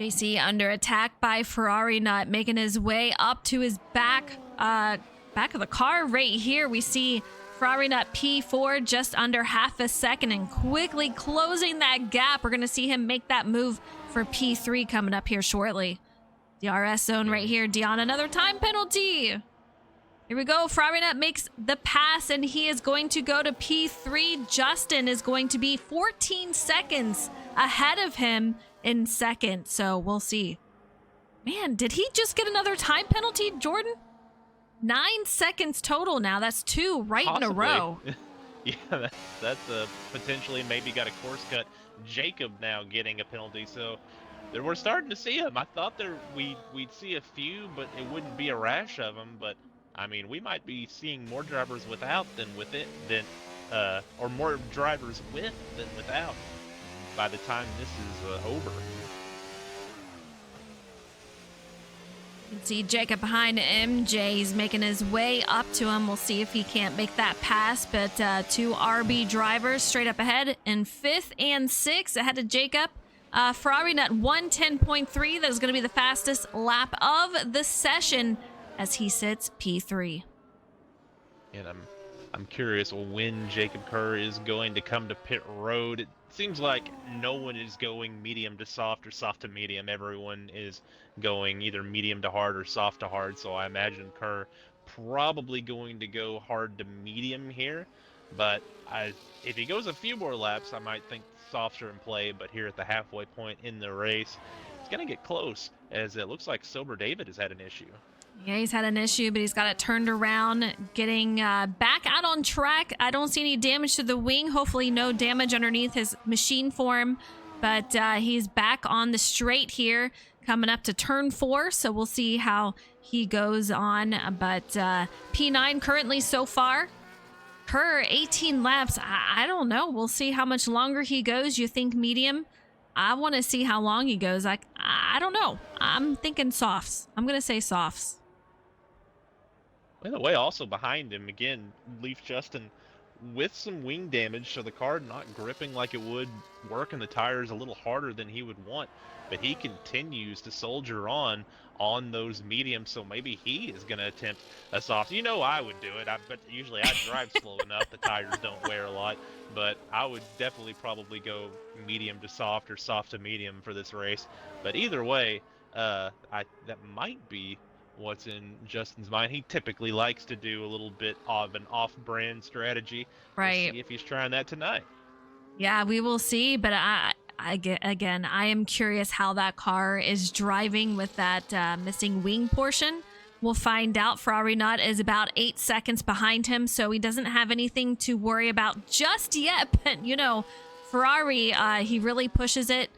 JC under attack by Ferrari Nut, making his way up to his back of the car right here. We see Ferrari Nut P4 just under half a second and quickly closing that gap. We're going to see him make that move for P3 coming up here shortly. DRS zone right here. Dion, another time penalty. Here we go. Ferrari Nut makes the pass, and he is going to go to P3. Justin is going to be 14 seconds ahead of him in second, so we'll see. Man, did he just get another time penalty, Jordan? 9 seconds total now. That's 2 right Possibly. in a row. Yeah, that's potentially maybe got a course cut. Jacob now getting a penalty, so we're starting to see them. I thought we'd see a few, but it wouldn't be a rash of them. But I mean, we might be seeing more drivers without than with it or more drivers with than without by the time this is over. You can see Jacob behind MJ. He's making his way up to him. We'll see if he can't make that pass. But two RB drivers straight up ahead in 5th and 6th ahead of Jacob. Ferrari Nut 110.3. That is going to be the fastest lap of the session as he sits P3. And I'm curious when Jacob Kerr is going to come to pit road. It seems like no one is going medium to soft or soft to medium. Everyone is going either medium to hard or soft to hard. So I imagine Kerr probably going to go hard to medium here. But if he goes a few more laps, I might think softer in play. But here at the halfway point in the race, it's going to get close, as it looks like Sober David has had an issue. Yeah, he's had an issue, but he's got it turned around, getting back out on track. I don't see any damage to the wing. Hopefully no damage underneath his machine form, but he's back on the straight here, coming up to turn 4, so we'll see how he goes on. But P9 currently so far. Kerr, 18 laps. I don't know. We'll see how much longer he goes. You think medium? I want to see how long he goes. I don't know. I'm thinking softs. I'm going to say softs. By the way, also behind him, again, Leaf Justin with some wing damage, so the car not gripping like it would, working the tires a little harder than he would want, but he continues to soldier on those mediums, so maybe he is going to attempt a soft. You know I would do it, but usually I drive slow enough, the tires don't wear a lot, but I would definitely probably go medium to soft or soft to medium for this race. But either way, that might be what's in Justin's mind. He typically likes to do a little bit of an off-brand strategy. Right. We'll see if he's trying that tonight. Yeah, we will see. But I am curious how that car is driving with that missing wing portion. We'll find out. Ferrari Nut is about 8 seconds behind him, so he doesn't have anything to worry about just yet. But, you know, Ferrari, he really pushes it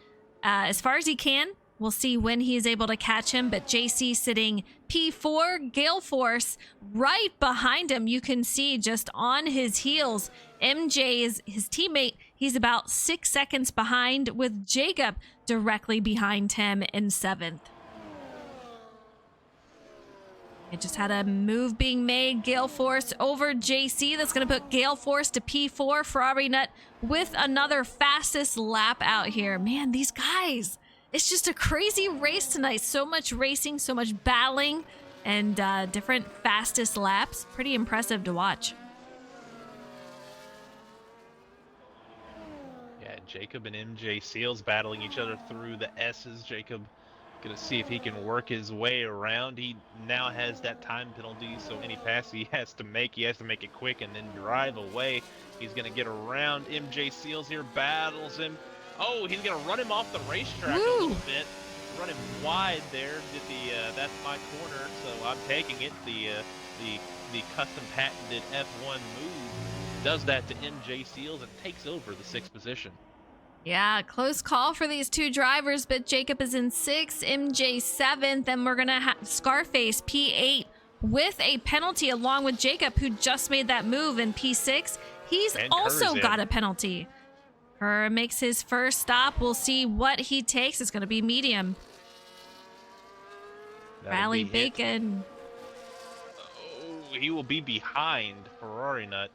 as far as he can. We'll see when he's able to catch him, but JC sitting P4, Gale Force right behind him. You can see just on his heels. MJ is his teammate. He's about 6 seconds behind, with Jacob directly behind him in 7th. It just had a move being made. Gale Force over JC. That's going to put Gale Force to P4. Ferrari Nut with another fastest lap out here. Man, these guys... It's just a crazy race tonight. So much racing, so much battling, and different fastest laps. Pretty impressive to watch. Yeah, Jacob and MJ Seals battling each other through the S's. Jacob going to see if he can work his way around. He now has that time penalty, so any pass he has to make it quick and then drive away. He's going to get around MJ Seals here, battles him. Oh, he's going to run him off the racetrack a little bit. Run him wide there. Did that's my corner, so I'm taking it. The custom patented F1 move does that to MJ Seals and takes over the 6th position. Yeah, close call for these two drivers, but Jacob is in 6th, MJ 7th, and we're going to have Scarface P8 with a penalty along with Jacob, who just made that move in P6. He's also got a penalty. Kerr makes his first stop. We'll see what he takes. It's going to be medium. Rally Bacon. Oh, he will be behind Ferrari Nut.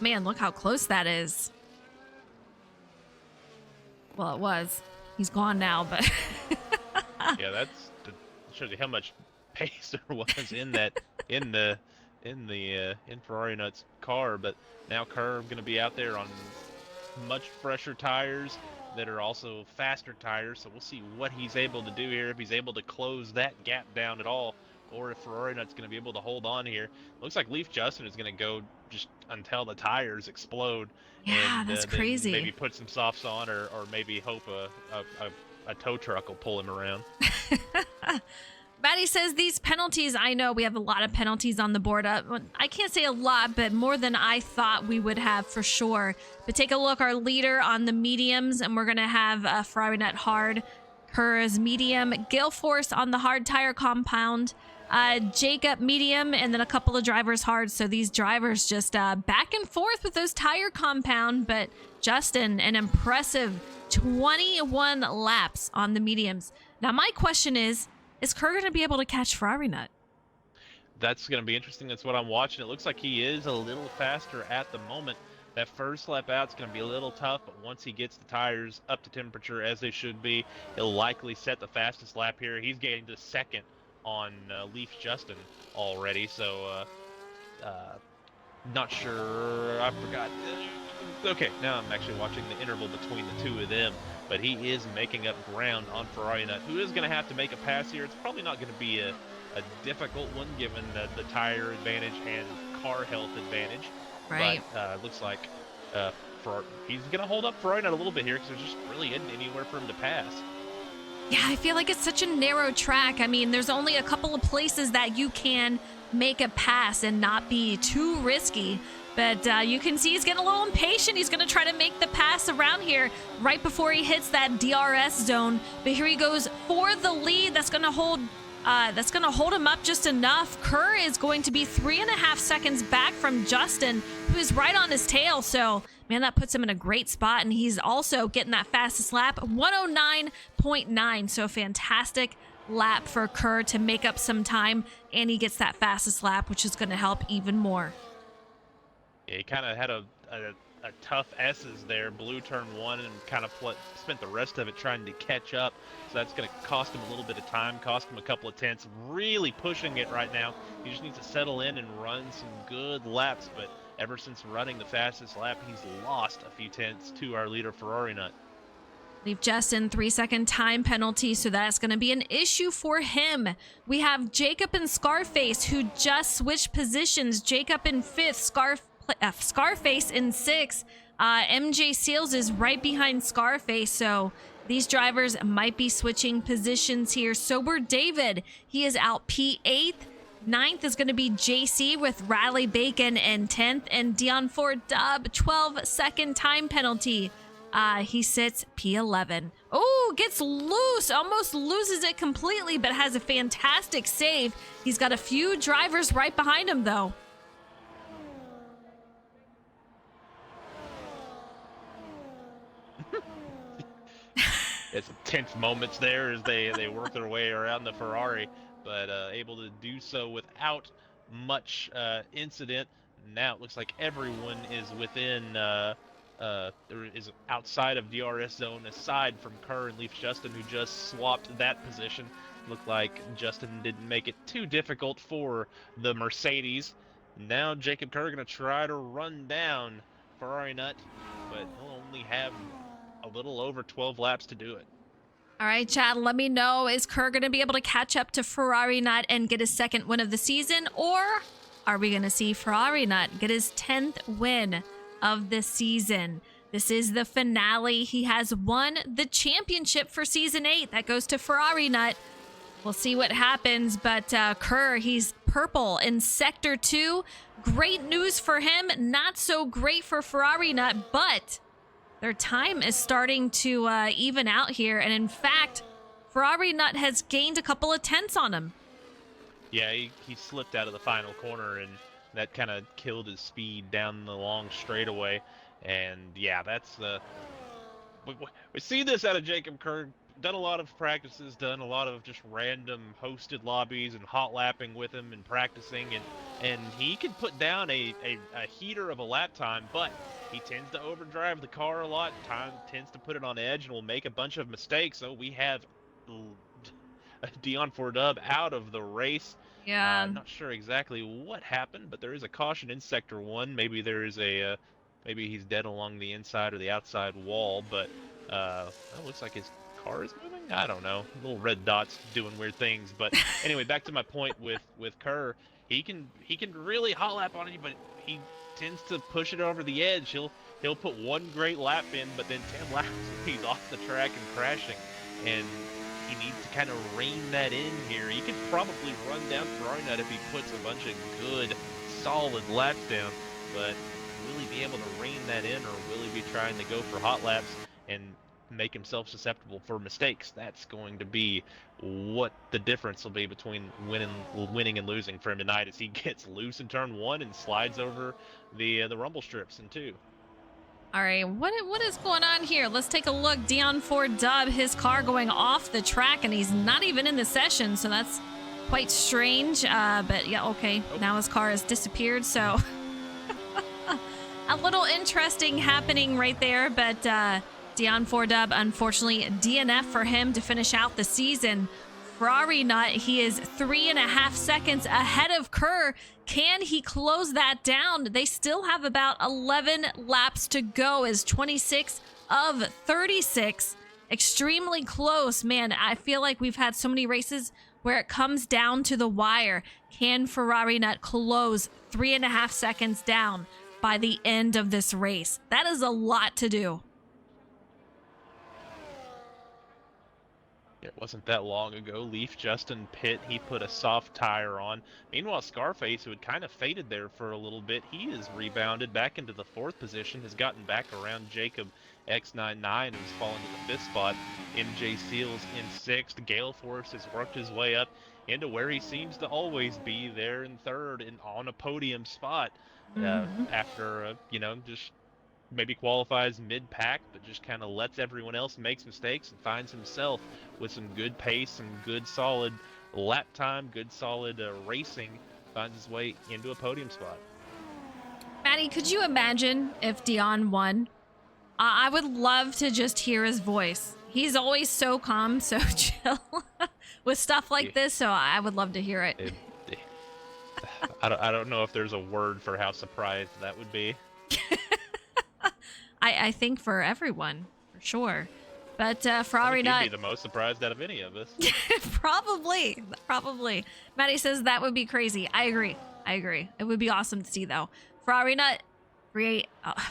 Man, look how close that is. Well, it was. He's gone now, but... Yeah, that shows you how much pace there was in that in Ferrari Nut's car. But now Kerr going to be out there on much fresher tires that are also faster tires, so we'll see what he's able to do here, if he's able to close that gap down at all, or if Ferrari Nut's going to be able to hold on here. Looks like Leaf Justin is going to go just until the tires explode. Yeah, and that's crazy. Maybe put some softs on, or maybe hope a tow truck will pull him around. Maddie says these penalties, I know we have a lot of penalties on the board. I can't say a lot, but more than I thought we would have for sure. But take a look, our leader on the mediums, and we're going to have Ferrari Nut hard, Kerr's medium, Gale Force on the hard tire compound, Jacob medium, and then a couple of drivers hard. So these drivers just back and forth with those tire compound. But Justin, an impressive 21 laps on the mediums. Now my question is Kerr going to be able to catch Ferrari Nut? That's going to be interesting. That's what I'm watching. It looks like he is a little faster at the moment. That first lap out is going to be a little tough, but once he gets the tires up to temperature as they should be, he'll likely set the fastest lap here. He's getting to second on Leaf Justin already, so not sure. I forgot. Okay, now I'm actually watching the interval between the two of them, but he is making up ground on Ferrari Nut, who is going to have to make a pass here. It's probably not going to be a difficult one given the tire advantage and car health advantage. Right. But looks like he's going to hold up Ferrari Nut a little bit here because there just really isn't anywhere for him to pass. Yeah, I feel like it's such a narrow track. I mean, there's only a couple of places that you can make a pass and not be too risky. But you can see he's getting a little impatient. He's going to try to make the pass around here right before he hits that DRS zone. But here he goes for the lead. That's going to hold him up just enough. Kerr is going to be 3.5 seconds back from Justin, who is right on his tail. So, man, that puts him in a great spot. And he's also getting that fastest lap, 109.9. So, fantastic lap for Kerr to make up some time. And he gets that fastest lap, which is going to help even more. Yeah, he kind of had a tough S's there, blue turn one, and kind of spent the rest of it trying to catch up. So that's going to cost him a little bit of time, cost him a couple of tenths. Really pushing it right now. He just needs to settle in and run some good laps. But ever since running the fastest lap, he's lost a few tenths to our leader, Ferrari Nut. Leave Justin 3-second time penalty, so that's going to be an issue for him. We have Jacob and Scarface, who just switched positions. Jacob in 5th, Scarface in 6th. MJ Seals is right behind Scarface, so these drivers might be switching positions here. Sober David, he is out P8. 9th is going to be JC with Riley Bacon in 10th, and Dion Ford Dub, 12-second time penalty. He sits P11. Oh, gets loose, almost loses it completely, but has a fantastic save. He's got a few drivers right behind him, though. It's tense moments there as they work their way around the Ferrari, but able to do so without much incident. Now it looks like everyone is within, is outside of DRS zone, aside from Kerr and Leaf Justin, who just swapped that position. Looked like Justin didn't make it too difficult for the Mercedes. Now Jacob Kerr going to try to run down Ferrari Nut, but he'll only have a little over 12 laps to do it. All right, Chad, let me know. Is Kerr going to be able to catch up to Ferrari Nut and get his 2nd win of the season? Or are we going to see Ferrari Nut get his 10th win of the season? This is the finale. He has won the championship for Season 8. That goes to Ferrari Nut. We'll see what happens, but Kerr, he's purple in Sector 2. Great news for him. Not so great for Ferrari Nut, but their time is starting to even out here. And in fact, Ferrari Nut has gained a couple of tenths on him. Yeah, he slipped out of the final corner, and that kind of killed his speed down the long straightaway. And yeah, that's we see this out of Jacob Kerr. Done a lot of practices, done a lot of just random hosted lobbies and hot lapping with him and practicing, and he can put down a heater of a lap time, but he tends to overdrive the car a lot, tends to put it on edge, and will make a bunch of mistakes. So we have Dion Fordub out of the race. Yeah. I'm not sure exactly what happened, but there is a caution in Sector 1. Maybe there is maybe he's dead along the inside or the outside wall, but it looks like his car is moving. I don't know. Little red dots doing weird things. But anyway, back to my point with Kerr. He can really hot lap on it, but he tends to push it over the edge. He'll put one great lap in, but then 10 laps he's off the track and crashing. And he needs to kind of rein that in here. He could probably run down Ferrari Nut if he puts a bunch of good, solid laps down, but will he be able to rein that in, or will he be trying to go for hot laps and make himself susceptible for mistakes? That's going to be what the difference will be between winning and losing for him tonight, as he gets loose in turn 1 and slides over the rumble strips in 2. All right, what is going on here? Let's take a look. Dion Ford Dub, his car going off the track, and he's not even in the session, so that's quite strange. But yeah, okay, now his car has disappeared, so a little interesting happening right there. But Dion Ford Dub, unfortunately, DNF for him to finish out the season. Ferrari Nut, he is 3.5 seconds ahead of Kerr. Can he close that down? They still have about 11 laps to go, as 26 of 36. Extremely close. Man, I feel like we've had so many races where it comes down to the wire. Can Ferrari Nut close 3.5 seconds down by the end of this race? That is a lot to do. It wasn't that long ago. Leaf Justin pit, he put a soft tire on. Meanwhile, Scarface, who had kind of faded there for a little bit, he has rebounded back into the 4th position, has gotten back around Jacob X99, who's fallen to the 5th spot. MJ Seals in 6th. Gale Force has worked his way up into where he seems to always be, there in 3rd and on a podium spot. After, just maybe qualifies mid-pack, but just kind of lets everyone else make mistakes and finds himself with some good pace, some good solid lap time, good solid racing, finds his way into a podium spot. Maddie, could you imagine if Dion won? I would love to just hear his voice. He's always so calm, so chill with stuff like this, so I would love to hear it. I don't know if there's a word for how surprised that would be. I think for everyone, for sure. But Ferrari Nut... He'd be the most surprised out of any of us. Probably. Maddie says that would be crazy. I agree. It would be awesome to see, though. Ferrari Nut,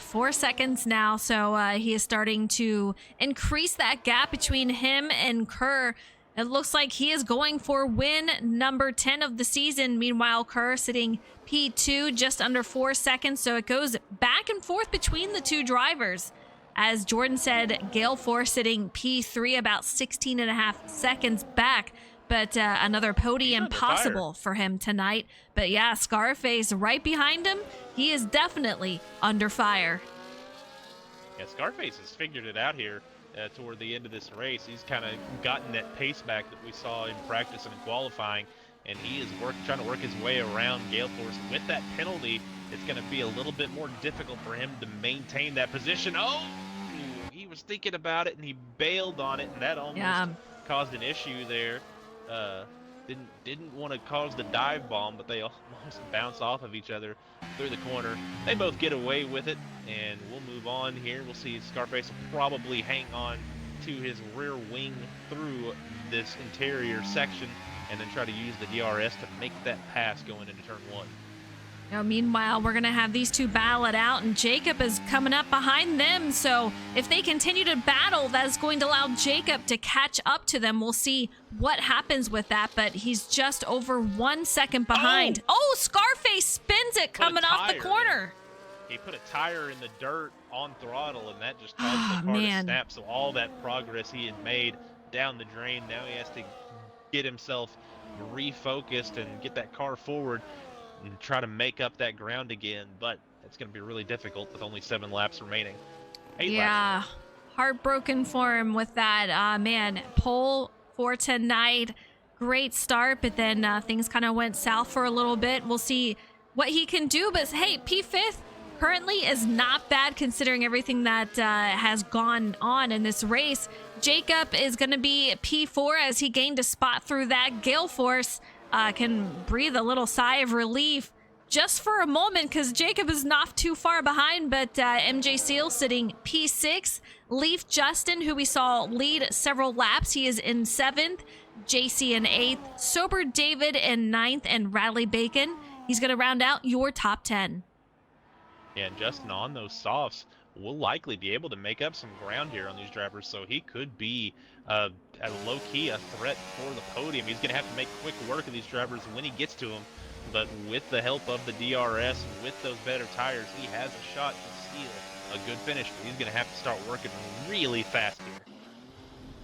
4 seconds now, so he is starting to increase that gap between him and Kerr. It looks like he is going for win number 10 of the season. Meanwhile, Kerr sitting P2, just under 4 seconds. So it goes back and forth between the two drivers. As Jordan said, Gale Force sitting P3, about 16.5 seconds back. But another podium possible for him tonight. But yeah, Scarface right behind him. He is definitely under fire. Yeah, Scarface has figured it out here. Toward the end of this race, he's kind of gotten that pace back that we saw in practice and in qualifying, and he is trying to work his way around Gale Force. With that penalty, it's going to be a little bit more difficult for him to maintain that position. Oh, he was thinking about it and he bailed on it, and that almost caused an issue there. Didn't want to cause the dive bomb, but they almost bounce off of each other through the corner. They both get away with it, and we'll move on here. We'll see Scarface will probably hang on to his rear wing through this interior section and then try to use the DRS to make that pass going into turn 1. Now, meanwhile, we're going to have these two battle it out, and Jacob is coming up behind them. So if they continue to battle, that is going to allow Jacob to catch up to them. We'll see what happens with that, but he's just over 1 second behind. Oh, Scarface spins it coming off the corner. He put a tire in the dirt on throttle, and that just caused the car to snap. So all that progress he had made down the drain, now he has to get himself refocused and get that car forward and try to make up that ground again, but it's going to be really difficult with only 7 laps remaining. 8 laps. Heartbroken for him with that. Man, pole for tonight. Great start, but then things kind of went south for a little bit. We'll see what he can do, but hey, P5th currently is not bad considering everything that has gone on in this race. Jacob is going to be P4 as he gained a spot through that. Gale Force can breathe a little sigh of relief just for a moment because Jacob is not too far behind, but MJ Seal sitting P6. Leaf Justin, who we saw lead several laps, he is in 7th. JC in 8th. Sober David in 9th, and Radley Bacon, he's going to round out your top 10. Yeah, and Justin on those softs will likely be able to make up some ground here on these drivers, so he could be a low-key a threat for the podium. He's going to have to make quick work of these drivers when he gets to them, but with the help of the DRS and with those better tires, he has a shot to steal a good finish, but he's going to have to start working really fast here.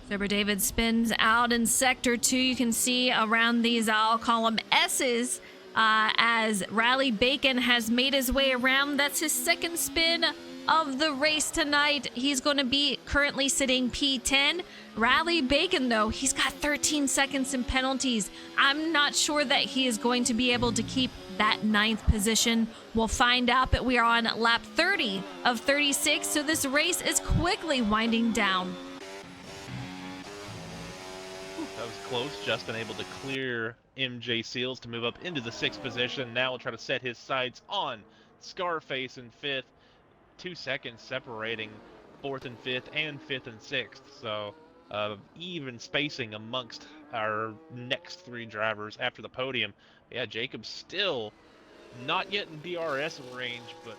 Zebra David spins out in sector 2. You can see around these, I'll call them S's, as Rally Bacon has made his way around. That's his second spin of the race tonight. He's going to be currently sitting P10. Rally Bacon, though, he's got 13 seconds in penalties. I'm not sure that he is going to be able to keep that 9th position. We'll find out, but we are on lap 30 of 36, so this race is quickly winding down. That was close. Justin able to clear MJ Seals to move up into the 6th position. Now we'll try to set his sights on Scarface in 5th. 2 seconds separating 4th and 5th and 5th and 6th. So even spacing amongst our next 3 drivers after the podium. Yeah, Jacob's still not yet in DRS range, but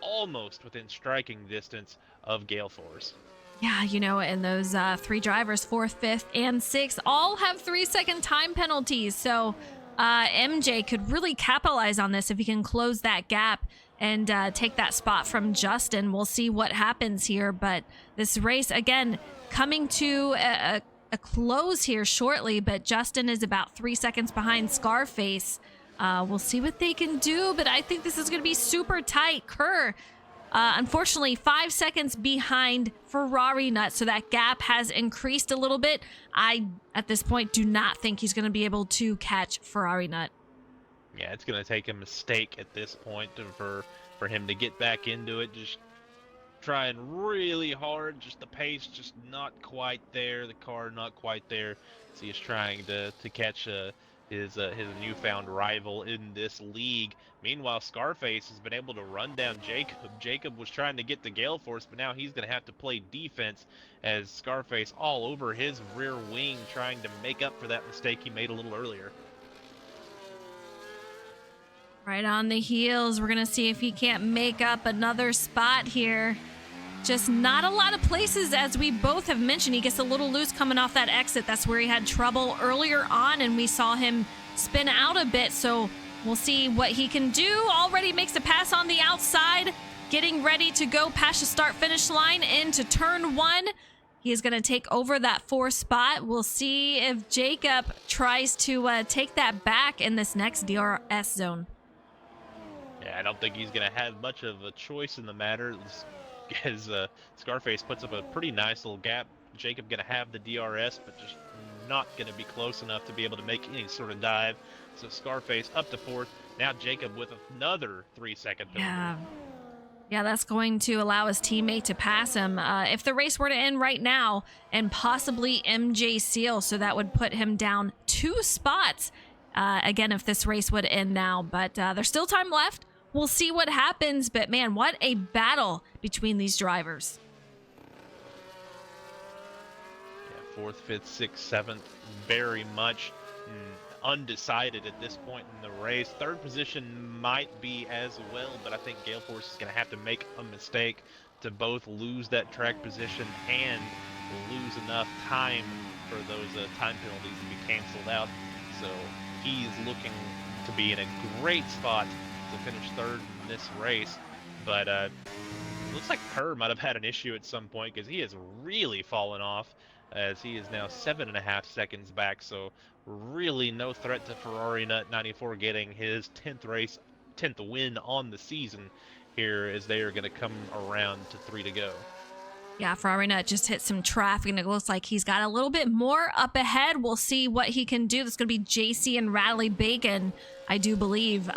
almost within striking distance of Gale Force. Yeah, you know, and those 3 drivers, 4th, 5th, and 6th, all have 3-second time penalties. So MJ could really capitalize on this if he can close that gap and take that spot from Justin. We'll see what happens here. But this race, again, coming to a close here shortly. But Justin is about 3 seconds behind Scarface. We'll see what they can do. But I think this is going to be super tight. Kerr, unfortunately, 5 seconds behind Ferrari Nut, so that gap has increased a little bit. I, at this point, do not think he's going to be able to catch Ferrari Nut. Yeah, it's going to take a mistake at this point for him to get back into it. Just trying really hard, just the pace just not quite there, the car not quite there. So he's trying to catch his newfound rival in this league. Meanwhile, Scarface has been able to run down Jacob. Jacob was trying to get the Gale Force, but now he's going to have to play defense as Scarface all over his rear wing trying to make up for that mistake he made a little earlier. Right on the heels. We're going to see if he can't make up another spot here. Just not a lot of places, as we both have mentioned. He gets a little loose coming off that exit. That's where he had trouble earlier on, and we saw him spin out a bit. So we'll see what he can do. Already makes a pass on the outside, getting ready to go past the start-finish line into turn 1. He is going to take over that 4th spot. We'll see if Jacob tries to take that back in this next DRS zone. Yeah, I don't think he's going to have much of a choice in the matter, as Scarface puts up a pretty nice little gap. Jacob going to have the DRS, but just not going to be close enough to be able to make any sort of dive. So Scarface up to 4th. Now Jacob with another 3-second penalty. Yeah, that's going to allow his teammate to pass him. If the race were to end right now, and possibly MJ Seal, so that would put him down 2 spots. Again, if this race would end now, but there's still time left. We'll see what happens, but man, what a battle between these drivers. Yeah, 4th, 5th, 6th, 7th, very much undecided at this point in the race. 3rd position might be as well, but I think Gale Force is going to have to make a mistake to both lose that track position and lose enough time for those time penalties to be canceled out. So he's looking to be in a great spot to finish 3rd in this race, but looks like Kerr might have had an issue at some point, because he has really fallen off, as he is now 7.5 seconds back. So really no threat to Ferrari Nut 94 getting his 10th win on the season here, as they are going to come around to 3 to go. Yeah, Ferrari Nut just hit some traffic, and it looks like he's got a little bit more up ahead. We'll see what he can do. That's going to be JC and Rally Bacon, I do believe.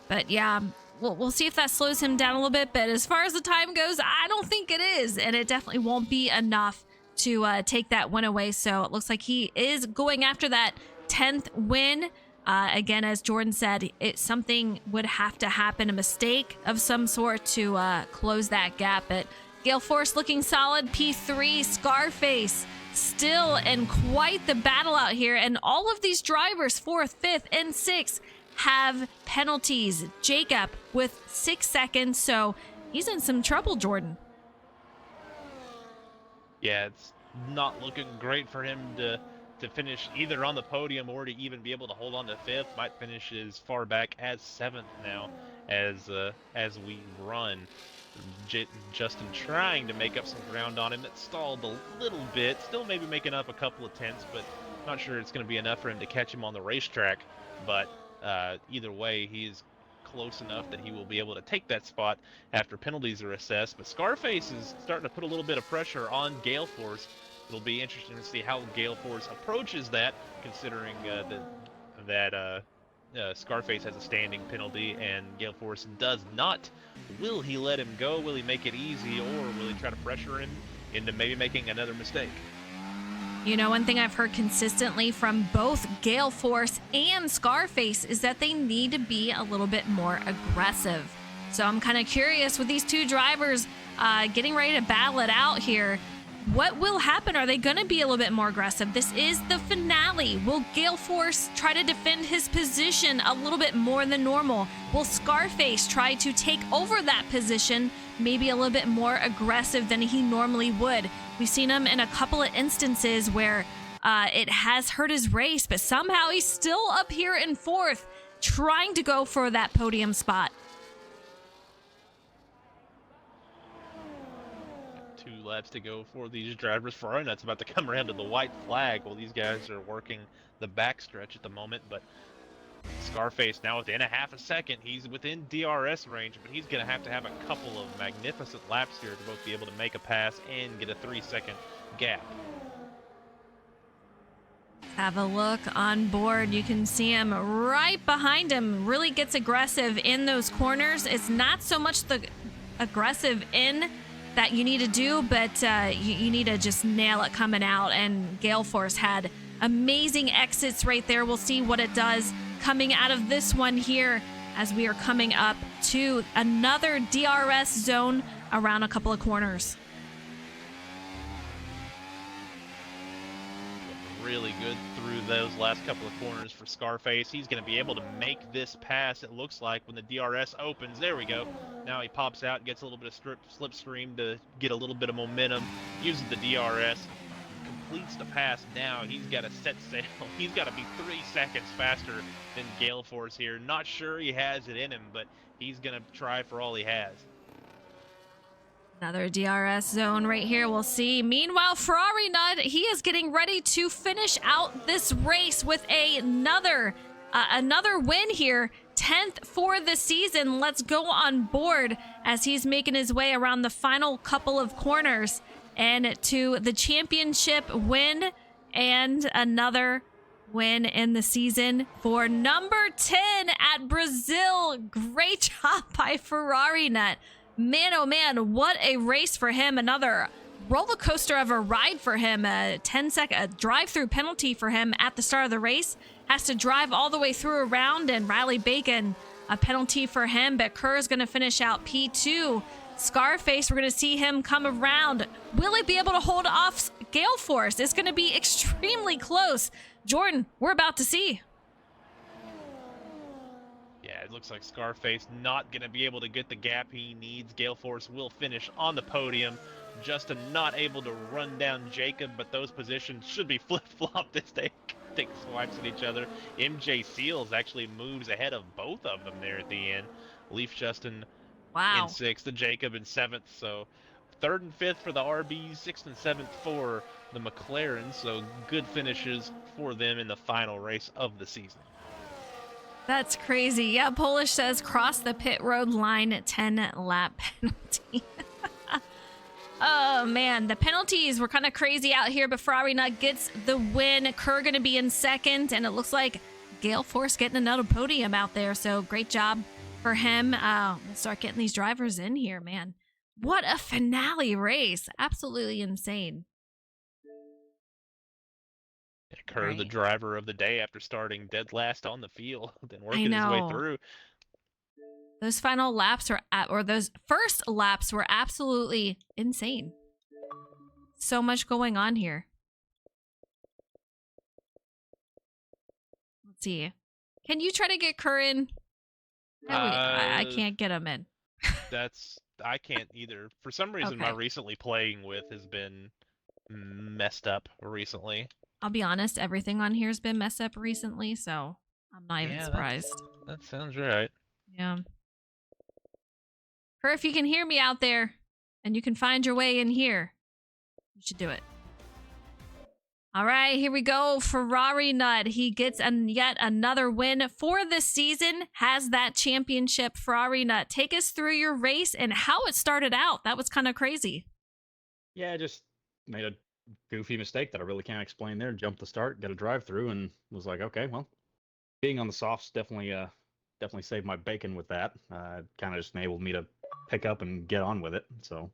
But yeah, we'll see if that slows him down a little bit. But as far as the time goes, I don't think it is. And it definitely won't be enough to take that win away. So it looks like he is going after that 10th win. Again, as Jordan said, something would have to happen, a mistake of some sort to close that gap. But Gale Force looking solid. P3, Scarface still in quite the battle out here. And all of these drivers, 4th, 5th, and 6th, have penalties. Jacob with 6 seconds, so he's in some trouble, Jordan. Yeah, it's not looking great for him to finish either on the podium or to even be able to hold on to fifth. Might finish as far back as seventh now as we run. Justin trying to make up some ground on him. That stalled a little bit. Still maybe making up a couple of tenths, but not sure it's going to be enough for him to catch him on the racetrack. But either way, he is close enough that he will be able to take that spot after penalties are assessed. But Scarface is starting to put a little bit of pressure on Gale Force. It'll be interesting to see how Gale Force approaches that, considering that Scarface has a standing penalty and Gale Force does not. Will he let him go? Will he make it easy, or will he try to pressure him into maybe making another mistake? You know, one thing I've heard consistently from both Gale Force and Scarface is that they need to be a little bit more aggressive. So I'm kind of curious with these two drivers getting ready to battle it out here. What will happen? Are they going to be a little bit more aggressive? This is the finale. Will Gale Force try to defend his position a little bit more than normal? Will Scarface try to take over that position, maybe a little bit more aggressive than he normally would? We've seen him in a couple of instances where it has hurt his race, but somehow he's still up here in fourth, trying to go for that podium spot. 2 laps to go for these drivers. Ferrari Nut's about to come around to the white flag while these guys are working the backstretch at the moment. But Scarface now within a half a second. He's within DRS range, but he's going to have a couple of magnificent laps here to both be able to make a pass and get a 3-second gap. Have a look on board. You can see him right behind him. Really gets aggressive in those corners. It's not so much the aggressive in that you need to do, but you need to just nail it coming out. And Gale Force had amazing exits right there. We'll see what it does coming out of this one here as we are coming up to another DRS zone around a couple of corners. Really good through those last couple of corners for Scarface. He's going to be able to make this pass, it looks like, when the DRS opens. There we go. Now he pops out, gets a little bit of slipstream to get a little bit of momentum, uses the DRS, completes the pass. Now he's got to set sail. He's got to be 3 seconds faster than Gale Force here. Not sure he has it in him, but he's going to try for all he has. Another DRS zone right here. We'll see. Meanwhile, Ferrari Nut, he is getting ready to finish out this race with another win here. 10th for the season. Let's go on board as he's making his way around the final couple of corners and to the championship win and another win in the season for number 10 at Brazil. Great job by Ferrari Nut. Man, oh man, what a race for him. Another roller coaster of a ride for him. A 10-second drive-through penalty for him at the start of the race. Has to drive all the way through a round, and Riley Bacon, a penalty for him. But Kerr is going to finish out P2. Scarface, we're going to see him come around. Will he be able to hold off Gale Force? It's going to be extremely close. Jordan, we're about to see. Yeah, it looks like Scarface not going to be able to get the gap he needs. Gale Force will finish on the podium. Justin not able to run down Jacob, but those positions should be flip-flopped as they take swipes at each other. MJ Seals actually moves ahead of both of them there at the end. Leaf Justin in 6th, Jacob in 7th. So 3rd and 5th for the RBs, 6th and 7th for the McLarens. So good finishes for them in the final race of the season. That's crazy. Yeah, Polish says cross the pit road line at 10 lap penalty. Oh man, the penalties were kind of crazy out here, but Ferrari Nut gets the win. Kerr gonna be in 2nd, and it looks like Gale Force getting another podium out there. So great job for him. We'll start getting these drivers in here, man. What a finale race. Absolutely insane. Kerr, the driver of the day after starting dead last on the field and working his way through. Those final laps those first laps were absolutely insane. So much going on here. Let's see. Can you try to get Kerr in? I can't get him in. That's I can't either. For some reason, my Okay. recently playing with has been messed up recently. I'll be honest, everything on here's been messed up recently, so I'm not even Yeah, surprised. that sounds right. Yeah. Her, if you can hear me out there and you can find your way in here, you should do it. All right, here we go. Ferrari Nut. He gets yet another win for the season, has that championship. Ferrari Nut, take us through your race and how it started out. That was kind of crazy. Yeah, I just made a goofy mistake that I really can't explain there. Jumped the start, got a drive through, and was like, okay, well, being on the softs definitely saved my bacon with that. Kind of just enabled me to pick up and get on with it. So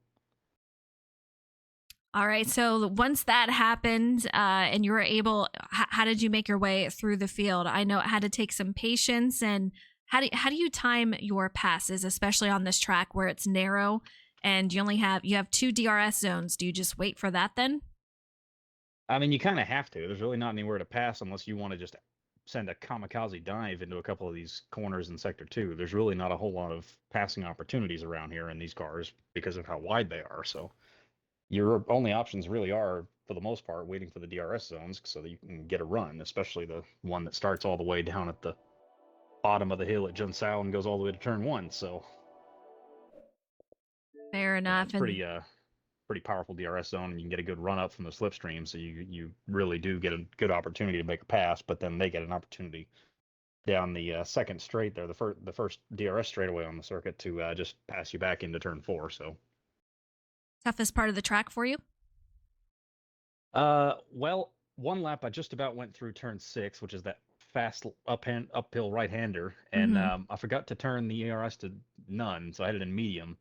All right, so once that happened and you were able, how did you make your way through the field? I know it had to take some patience. And how do you time your passes, especially on this track where it's narrow and you have two DRS zones? Do you just wait for that then? I mean, you kind of have to. There's really not anywhere to pass unless you want to just send a kamikaze dive into a couple of these corners in Sector 2. There's really not a whole lot of passing opportunities around here in these cars because of how wide they are. So your only options really are, for the most part, waiting for the DRS zones so that you can get a run, especially the one that starts all the way down at the bottom of the hill at Junsao and goes all the way to turn one. So Fair yeah, enough. it's And pretty powerful DRS zone, and you can get a good run up from the slipstream. So you really do get a good opportunity to make a pass, but then they get an opportunity down the second straight there, the first DRS straightaway on the circuit to just pass you back into turn four. So toughest part of the track for you? well, one lap I just about went through turn six, which is that fast uphill right-hander, and Mm-hmm. I forgot to turn the ERS to none, so I had it in medium.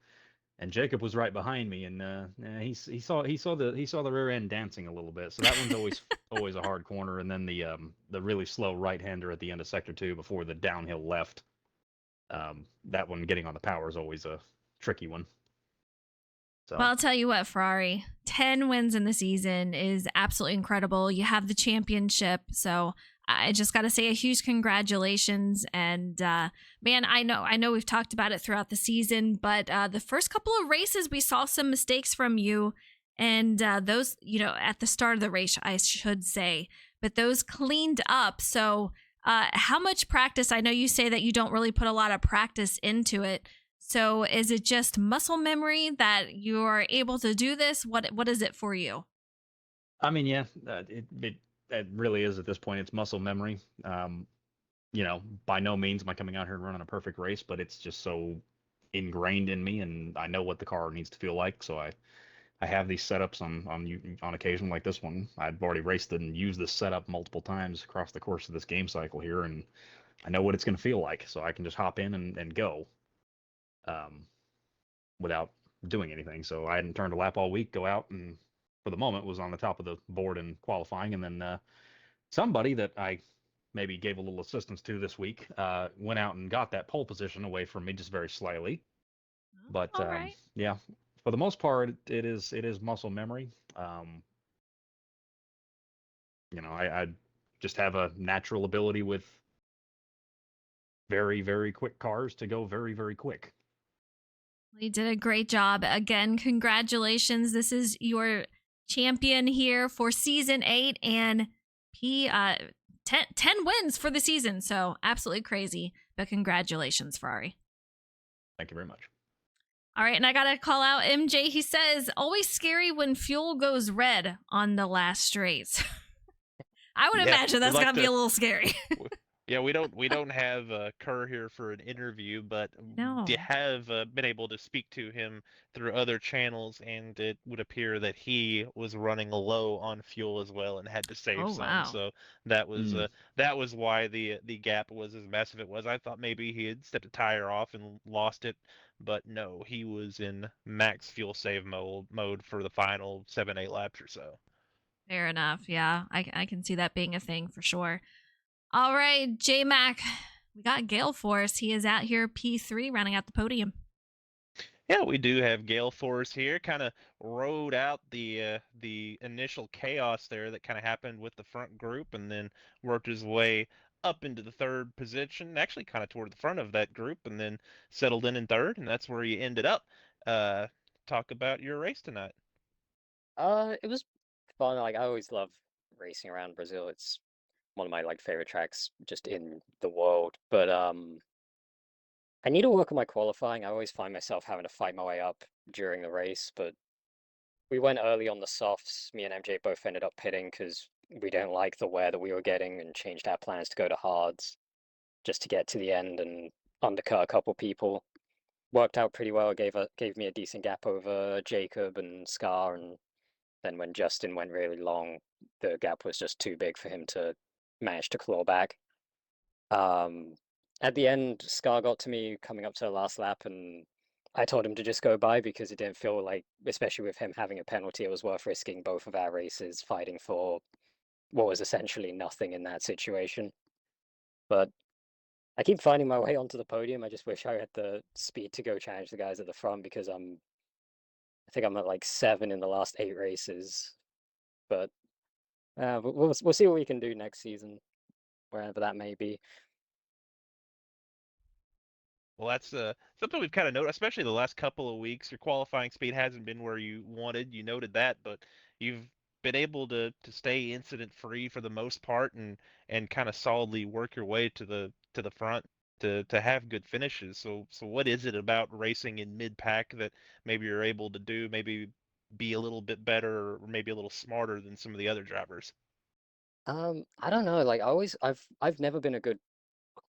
And Jacob was right behind me, and he saw the rear end dancing a little bit. So that one's always a hard corner, and then the really slow right-hander at the end of sector two before the downhill left. That one getting on the power is always a tricky one. So Well, I'll tell you what, Ferrari, 10 wins in the season is absolutely incredible. You have the championship. So I just got to say a huge congratulations. And man, I know we've talked about it throughout the season, but the first couple of races, we saw some mistakes from you. And those, at the start of the race, I should say, but those cleaned up. So how much practice? I know you say that you don't really put a lot of practice into it. So is it just muscle memory that you are able to do this? What is it for you? I mean, yeah, it really is at this point. It's muscle memory. By no means am I coming out here and running a perfect race, but it's just so ingrained in me, and I know what the car needs to feel like. So I have these setups on occasion like this one. I've already raced and used this setup multiple times across the course of this game cycle here, and I know what it's going to feel like. So I can just hop in and go um, without doing anything. So I hadn't turned a lap all week, go out, and for the moment was on the top of the board in qualifying. And then somebody that I maybe gave a little assistance to this week went out and got that pole position away from me just very slightly. But All right. yeah, for the most part, it is muscle memory. Um, I just have a natural ability with very, very quick cars to go very, very quick. You did a great job. Again, congratulations. This is your champion here for season 8 and 10 wins for the season. So absolutely crazy. But congratulations, Ferrari. Thank you very much. All right, and I gotta call out MJ. He says, always scary when fuel goes red on the last straights. I would Yeah, imagine we'd that's like gotta be to. a little scary. Yeah, we don't have Kerr here for an interview, but No. we have been able to speak to him through other channels, and it would appear that he was running low on fuel as well and had to save Oh, some. wow. So that was Mm. uh, that was why the gap was as massive it was. I thought maybe he had stepped a tire off and lost it, but no, he was in max fuel save mode for the final 7-8 laps or so. Fair enough. Yeah, I can see that being a thing for sure. All right, J Mac, we got Gale Force. He is out here P3 rounding out the podium. Yeah, we do have Gale Force here. Kind of rode out the initial chaos there that kind of happened with the front group, and then worked his way up into the third position. Actually, kind of toward the front of that group, and then settled in third, and that's where he ended up. Uh, talk about your race tonight. It was fun. Like I always love racing around Brazil. It's one of my like favorite tracks just in the world. But I need to work on my qualifying. I always find myself having to fight my way up during the race, but we went early on the softs. Me and MJ both ended up pitting because we don't like the wear that we were getting and changed our plans to go to hards just to get to the end and undercut a couple people. Worked out pretty well. Gave me a decent gap over Jacob and Scar, and then when Justin went really long, the gap was just too big for him to manage to claw back. Um, at the end, Scar got to me coming up to the last lap, and I told him to just go by because it didn't feel like, especially with him having a penalty, it was worth risking both of our races fighting for what was essentially nothing in that situation. But I keep finding my way onto the podium. I just wish I had the speed to go challenge the guys at the front because I think I'm at like 7 in the last 8 races. But we'll see what we can do next season, wherever that may be. Well, that's something we've kind of noticed, especially the last couple of weeks. Your qualifying speed hasn't been where you wanted. You noted that, but you've been able to stay incident free for the most part and kind of solidly work your way to the front to have good finishes. So what is it about racing in mid pack that maybe you're able to do, maybe be a little bit better or maybe a little smarter than some of the other drivers? I don't know. Like I've never been a good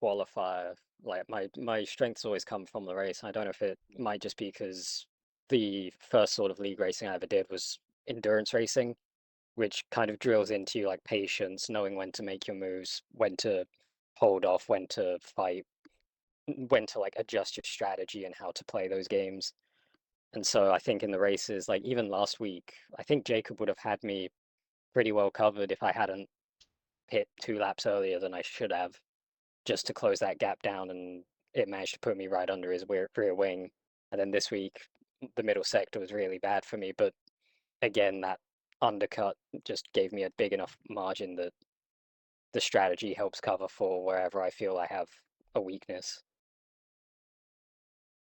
qualifier. Like my strengths always come from the race. I don't know if it might just be because the first sort of league racing I ever did was endurance racing, which kind of drills into you like patience, knowing when to make your moves, when to hold off, when to fight, when to like adjust your strategy and how to play those games. And so I think in the races, like even last week, I think Jacob would have had me pretty well covered if I hadn't hit 2 laps earlier than I should have, just to close that gap down, and it managed to put me right under his rear wing. And then this week, the middle sector was really bad for me, but again, that undercut just gave me a big enough margin that the strategy helps cover for wherever I feel I have a weakness.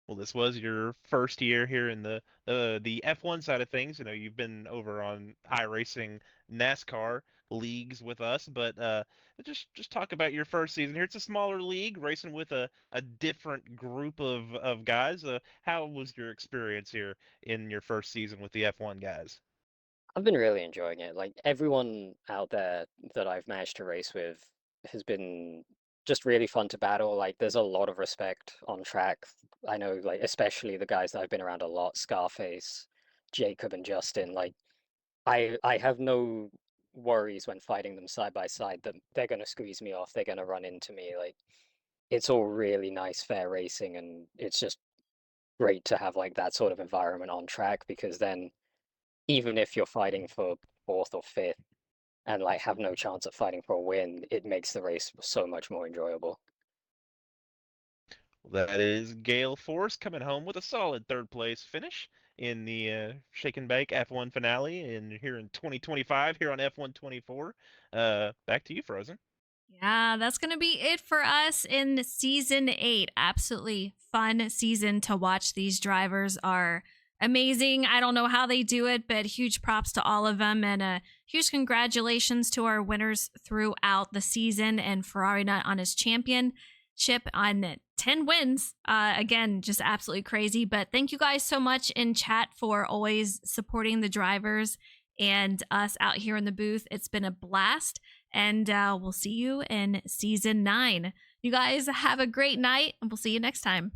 Well, this was your first year here in the F1 side of things. You know, you've been over on iRacing NASCAR leagues with us, but just talk about your first season here. It's a smaller league, racing with a different group of guys. How was your experience here in your first season with the F1 guys? I've been really enjoying it. Like everyone out there that I've managed to race with has been just really fun to battle. Like there's a lot of respect on track. I know like especially the guys that I've been around a lot, Scarface, Jacob and Justin. Like I have no worries when fighting them side by side that they're gonna squeeze me off, they're gonna run into me. Like it's all really nice, fair racing, and it's just great to have like that sort of environment on track because then even if you're fighting for fourth or fifth and like have no chance of fighting for a win, it makes the race so much more enjoyable. That is Gale Force coming home with a solid third place finish in the Shake and Bake F1 finale in here in 2025 here on F124. Back to you, Frozen. Yeah, that's going to be it for us in season 8. Absolutely fun season to watch. These drivers are amazing. I don't know how they do it, but huge props to all of them. And huge congratulations to our winners throughout the season and Ferrari Nut on his championship on 10 wins. Again, just absolutely crazy. But thank you guys so much in chat for always supporting the drivers and us out here in the booth. It's been a blast. And we'll see you in season 9. You guys have a great night, and we'll see you next time.